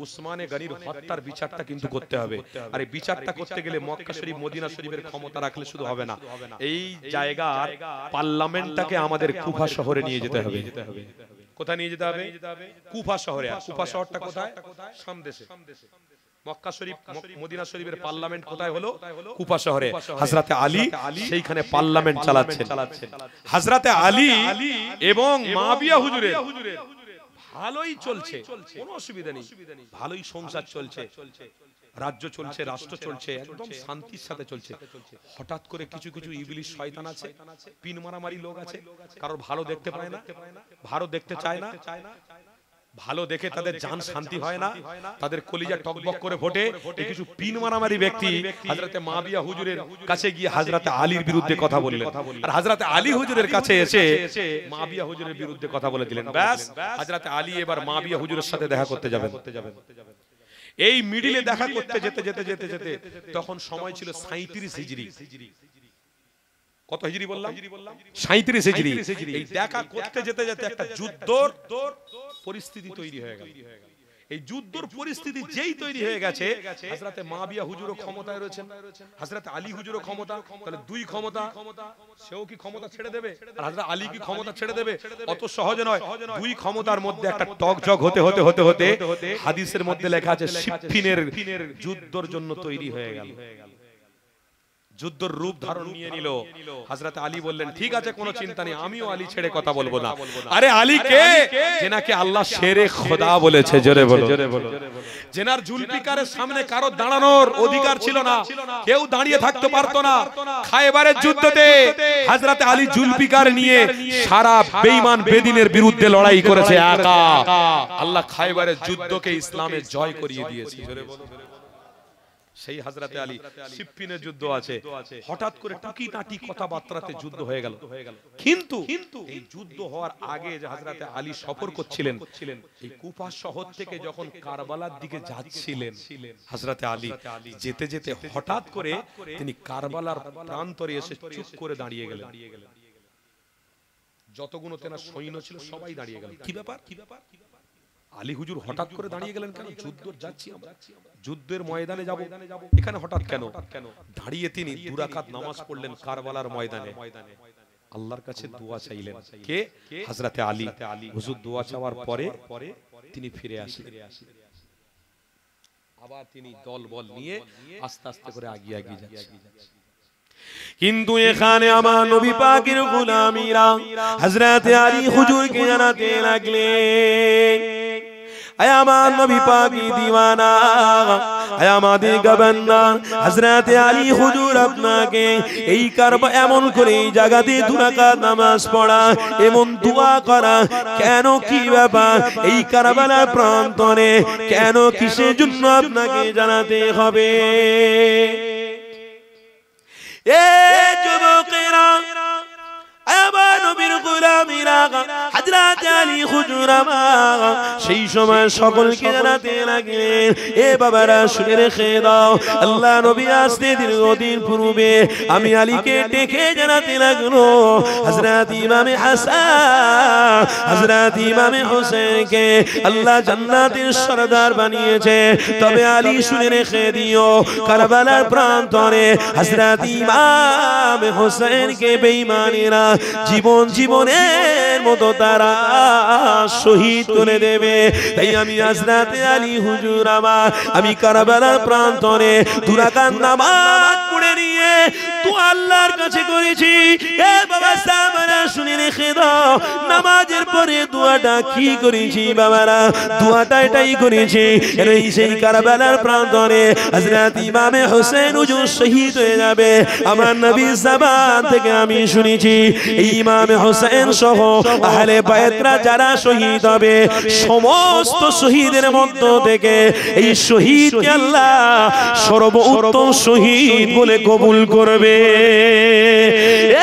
S2: উসমানে গনির হত্যার বিচারটা কিন্তু করতে হবে। আর এই বিচারটা করতে গেলে মক্কা শরীফ মদিনা শরীফের ক্ষমতা রাখলে শুধু হবে না, এই জায়গার পার্লামেন্টটাকে আমাদের কুফা শহরে নিয়ে যেতে হবে। কোথায় নিয়ে যেতে হবে? কুফা শহরে। আর কুফা শহরটা কোথায়? শাম দেশে। মক্কা শরীফ মদিনা শরীফের পার্লামেন্ট কোথায় হলো? কুফা শহরে। হযরতে আলী সেইখানে পার্লামেন্ট চালাচ্ছেন। হযরতে আলী এবং মুআবিয়া হুজুরের ভালোই চলছে, কোনো অসুবিধা নেই, ভালোই সংসার চলছে, রাজ্য চলছে, রাষ্ট্র চলছে, একদম শান্তির সাথে চলছে। হঠাৎ করে কিছু কিছু ইবলিশ শয়তান আছে, পিন মারামারি লোক আছে, কারোর ভালো দেখতে পায় না, ভালো দেখতে চায় না, ভালো দেখে তাদের জান শান্তি হয় না, তাদের কলিজা টকবক করে ফোটে। এই কিছু পিন মারামারি ব্যক্তি হযরতে মুআবিয়া হুজুরের কাছে গিয়ে হযরতে আলীর বিরুদ্ধে কথা বললেন। আর হযরতে আলী হুজুরের কাছে এসে মুআবিয়া হুজুরের বিরুদ্ধে কথা বলে দিলেন। ব্যাস, হযরতে আলী এবার মুআবিয়া হুজুরের সাথে দেখা করতে যাবেন। এই মিডিলে দেখা করতে যেতে যেতে যেতে যেতে তখন সময় ছিল 37 হিজরি। কত হিজরি বললাম? 37 হিজরি। এই দেখা করতে যেতে যেতে একটা যুদ্ধর পরিস্থিতি তৈরি হয়ে গেল। এই যুদ্ধর পরিস্থিতি যেই তৈরি হয়ে গেছে, হযরতে মুআবিয়া হুজুরও ক্ষমতায় রয়েছেন, হযরতে আলী হুজুরও ক্ষমতা, তাহলে দুই ক্ষমতা। সেও কি ক্ষমতা ছেড়ে দেবে আর হযরত আলী কি ক্ষমতা ছেড়ে দেবে? অত সহজে নয়। দুই ক্ষমতার মধ্যে একটা টকজগ হতে হতে হতে হতে হাদিসের মধ্যে লেখা আছে সিফফিনের যুদ্ধের জন্য তৈরি হয়ে গেল। যুদ্ধের রূপ ধারণ নিয়ে নিল। হযরত আলী বললেন ঠিক আছে, কোনো চিন্তা নেই, আমিও আলী ছেড়ে কথা বলবো না। আরে আলী কে? যেনাকে আল্লাহ শেরে খোদা বলেছে। জোরে বলো। যেনার জুলফিকারের সামনে কারো দাঁড়ানোর অধিকার ছিল না, কেউ দাঁড়িয়ে থাকতে পারতো না। খায়বারের যুদ্ধতে হযরত আলী জুলফিকার নিয়ে সারা বেঈমান বেদিনের বিরুদ্ধে লড়াই করেছে একা। আল্লাহ খায়বারের যুদ্ধকে ইসলামে জয় করিয়ে দিয়েছে। জোরে বলো। সেই হযরতে আলী সিফফিনের যুদ্ধ আছে, হঠাৎ করে টুকিটাকি কথাবার্তাতে যুদ্ধ হয়ে গেল। কিন্তু এই যুদ্ধ হওয়ার আগে যে হযরতে আলী সফর করছিলেন, এই কুফা শহর থেকে যখন কারবালার দিকে যাচ্ছিলেন, হযরতে আলী যেতে যেতে হঠাৎ করে তিনি কারবালার প্রান্তরে এসে চুপ করে দাঁড়িয়ে গেলেন। যতগুলো তেনার সৈন্য ছিল সবাই দাঁড়িয়ে গেল। কি ব্যাপার? আলী হুজুর হঠাৎ করে দাঁড়িয়ে গেলেন কেন? যুদ্ধ যাচ্ছি আমরা, যুদ্ধের ময়দানে যাব, এখানে হঠাৎ কেন? দাঁড়িয়ে তিনি 2 রাকাত নামাজ পড়লেন কারবালার ময়দানে, আল্লাহর কাছে দোয়া চাইলেন। কে? হযরতে আলী। হুজুর দোয়া চাওয়ার পরে তিনি ফিরে আসলেন। আবার তিনি দল বল নিয়ে আস্তে আস্তে করে আগিয়ে যাচ্ছেন।
S1: কিন্তু এখানে আমার নবী পাকের গোলামীরা হযরতে আলী হুজুরকে জানাতে লাগলেন, আয় আমার নবী পাকি দিওয়ানা, আয় আমাদের গভর্নর হযরতে আলী হুজুর আপনাকে এই কারবা এমন করে এই জায়গাতে 2 রাকাত নামাজ পড়া, এমন দোয়া করা কেন? কি ব্যাপার? এই কারবালার প্রান্তরে কেন, কিসের জন্য আপনাকে জানাতে হবে? এ যুবকেরা, আমার নবীর গোলামীরা হযরত আলী হুজুর আমার সেই সময় সকলকে জানাতে লাগলেন, এ বাবারা শুনে রেখে দাও, আল্লাহ নবী আসতে দীর্ঘদিন পূর্বে আমি আলীকে ডেকে জানাতে লাগলো, হযরত ইমামে হাসান, হযরত ইমামে হোসেনকে আল্লাহ জান্নাতের সরদার বানিয়েছে। তবে আলী শুনে রেখে দিও, কারবালার প্রান্তরে হযরত ইমামে হোসেনকে বেঈমানেরা জীবনের মতো তারা শহীদ করে দেবে। তাই আমি হযরতে আলী হুজুর আমার আমি কারবালার প্রান্তরে 2 রাকাত নামাজ পড়ে নিয়ে তো আল্লাহর কাছে করেছি। এ বাবা সাহাবারা শুনে রেখে দাও, নামাজের পরে দোয়াটা কি করেছি বাবারা? দোয়াটা এটাই করেছি, এই সেই কারবালার প্রান্তরে হযরত ইমামে হোসেন হুজুর শহীদ হয়ে যাবে। আমার নবীর জবান থেকে আমি শুনেছি, ইমামে হোসেন সহ আহলে বায়তরা যারা শহীদ হবে, সমস্ত শহীদের মধ্য থেকে এই শহীদকে আল্লাহ সর্বোত্তম শহীদ বলে কবুল করবে।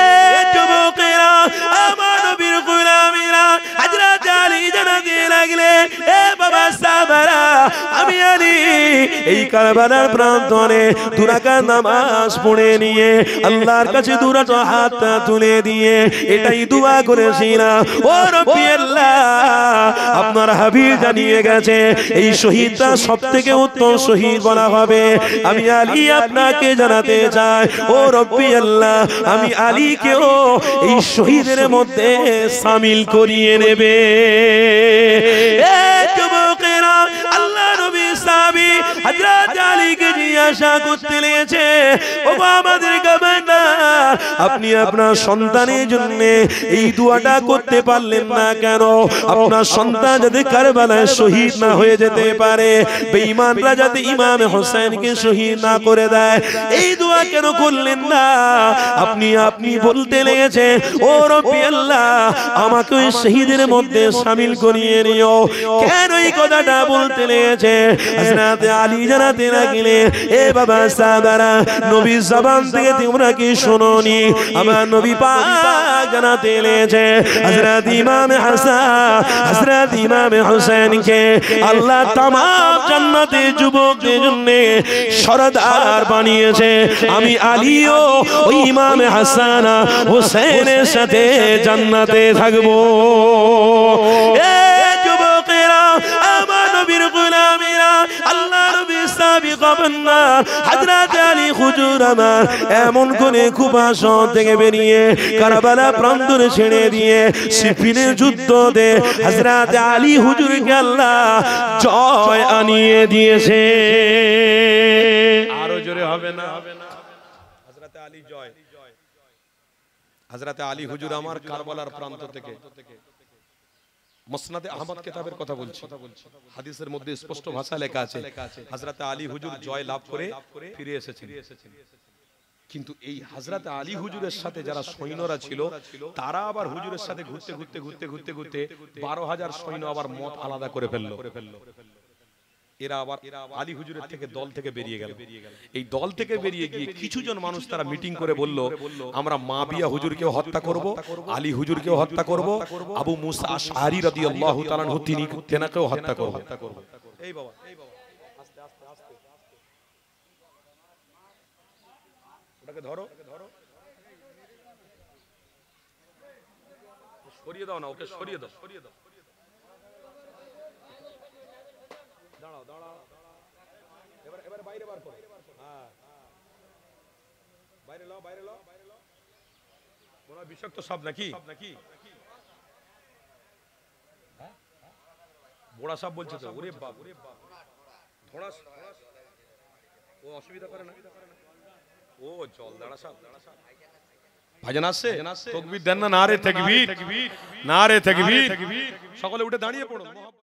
S1: এ যুবকেরা, আমার নবীর গোলামীরা হযরত আলী জানাতে লাগলেন, এ বাবা সাহাবারা, আমি আলী এই কারবালার প্রান্তরে 2 রাকাত নামাজ পড়ে নিয়ে আল্লাহর কাছে 2 রাকাত হাত তুলে দিয়ে এটাই দোয়া করেছিলাম, ও রব্বি আল্লাহ, আপনার হাবিব জানিয়ে গেছে এই শহীদটা সবথেকে উত্তম শহীদ বলা হবে। আমি আলী আপনাকে জানাতে চাই, ও রব্বি আল্লাহ, আমি আলীকেও এই শহীদের মধ্যে শামিল করিয়ে নেবে। এ যুবকেরা, আল্লাহ নবী সাহাবী হযরত আলীকে জিজ্ঞাসা করতে লেগেছে, ও আমাদের গভর্নর, আপনি আপনার সন্তানের জন্য এই দোয়াটা করতে পারলেন না কেন? আপনার সন্তান যাতে কারবালায় শহীদ না হয়ে যেতে পারে, বেঈমানরা যাতে ইমাম হোসেনকে শহীদ না করে দেয়, এই দোয়া কেন করলেন না? আপনি বলতে লেগেছে, ও রব্বি আল্লাহ, আমাকে ওই শহীদের মধ্যে শামিল করিয়ে নিও। কেন এই কথাটা বলতে লেগেছে? হযরত আলী জানাতে লাগলেন, এ বাবা সাহাবারা, নবীর জবান থেকে তোমরা কি শুনোনি? আমার নবী পাক জানাতে লেগেছে, হযরত ইমাম হাসান, হযরত ইমাম হোসেনকে আল্লাহ তামাম জান্নাতের যুবকদের জন্য সরদার বানিয়েছে। আমি আলীও ওই ইমাম হাসান হোসেনের সাথে জান্নাতে থাকবো। এ যুবকেরা, আমার নবীর গোলামীরা, আল্লাহ নবীর সাহাবী গভর্নর হযরত আলী হুজুর আমার এমন করে কুফা থেকে বেরিয়ে কারবালা প্রান্তরে ছেড়ে দিয়ে সিফিনের যুদ্ধতে হযরত আলী হুজুরকে আল্লাহ জয় আনিয়ে দিয়েছে।
S2: আরো জোরে হবে না? হযরত আলী জয়। হযরত আলী হুজুর আমার কারবালার প্রান্ত থেকে মুসনাদে আহমদ কিতাবের কথা বলছি, হাদিসের মধ্যে স্পষ্ট ভাষায় লেখা আছে হযরত আলী হুজুর জয় লাভ করে ফিরে এসেছেন। কিন্তু এই হযরত আলী হুজুরের সাথে যারা সৈন্যরা ছিল, তারা আবার হুজুরের সাথে ঘুরতে 12,000 সৈন্য আবার মত আলাদা করে ফেললো। এরা আবার আলী হুজুরের থেকে দল থেকে বেরিয়ে গেল। এই দল থেকে বেরিয়ে গিয়ে কিছুজন মানুষ তারা মিটিং করে বলল, আমরা মাবিয়া হুজুরকেও হত্যা করব, আলী হুজুরকেও হত্যা করব, আবু মুসা আশআরী রাদিয়াল্লাহু তাআলা আনহু তেনাকেও হত্যা করব। এই বাবা আস্তে আস্তে আস্তে ওটাকে ধরো, সরিয়ে দাও না, ওকে সরিয়ে দাও, দাঁড়াও দাঁড়াও, এবার বাইরে বার করো, হ্যাঁ বাইরে লাও, বাইরে লাও, মনে হয় বিষাক্ত সাপ নাকি? বড়া সাপ বলছে তো, ওরে বাপ, ধোঁড়া ও অসুবিধা করে না, ও জল দাঁড়া সাপ। ভাইজান আসছে, তাকবীর দেন না, নারে তাকবীর, নারে তাকবীর, সকলে উঠে দাঁড়িয়ে পড়ো।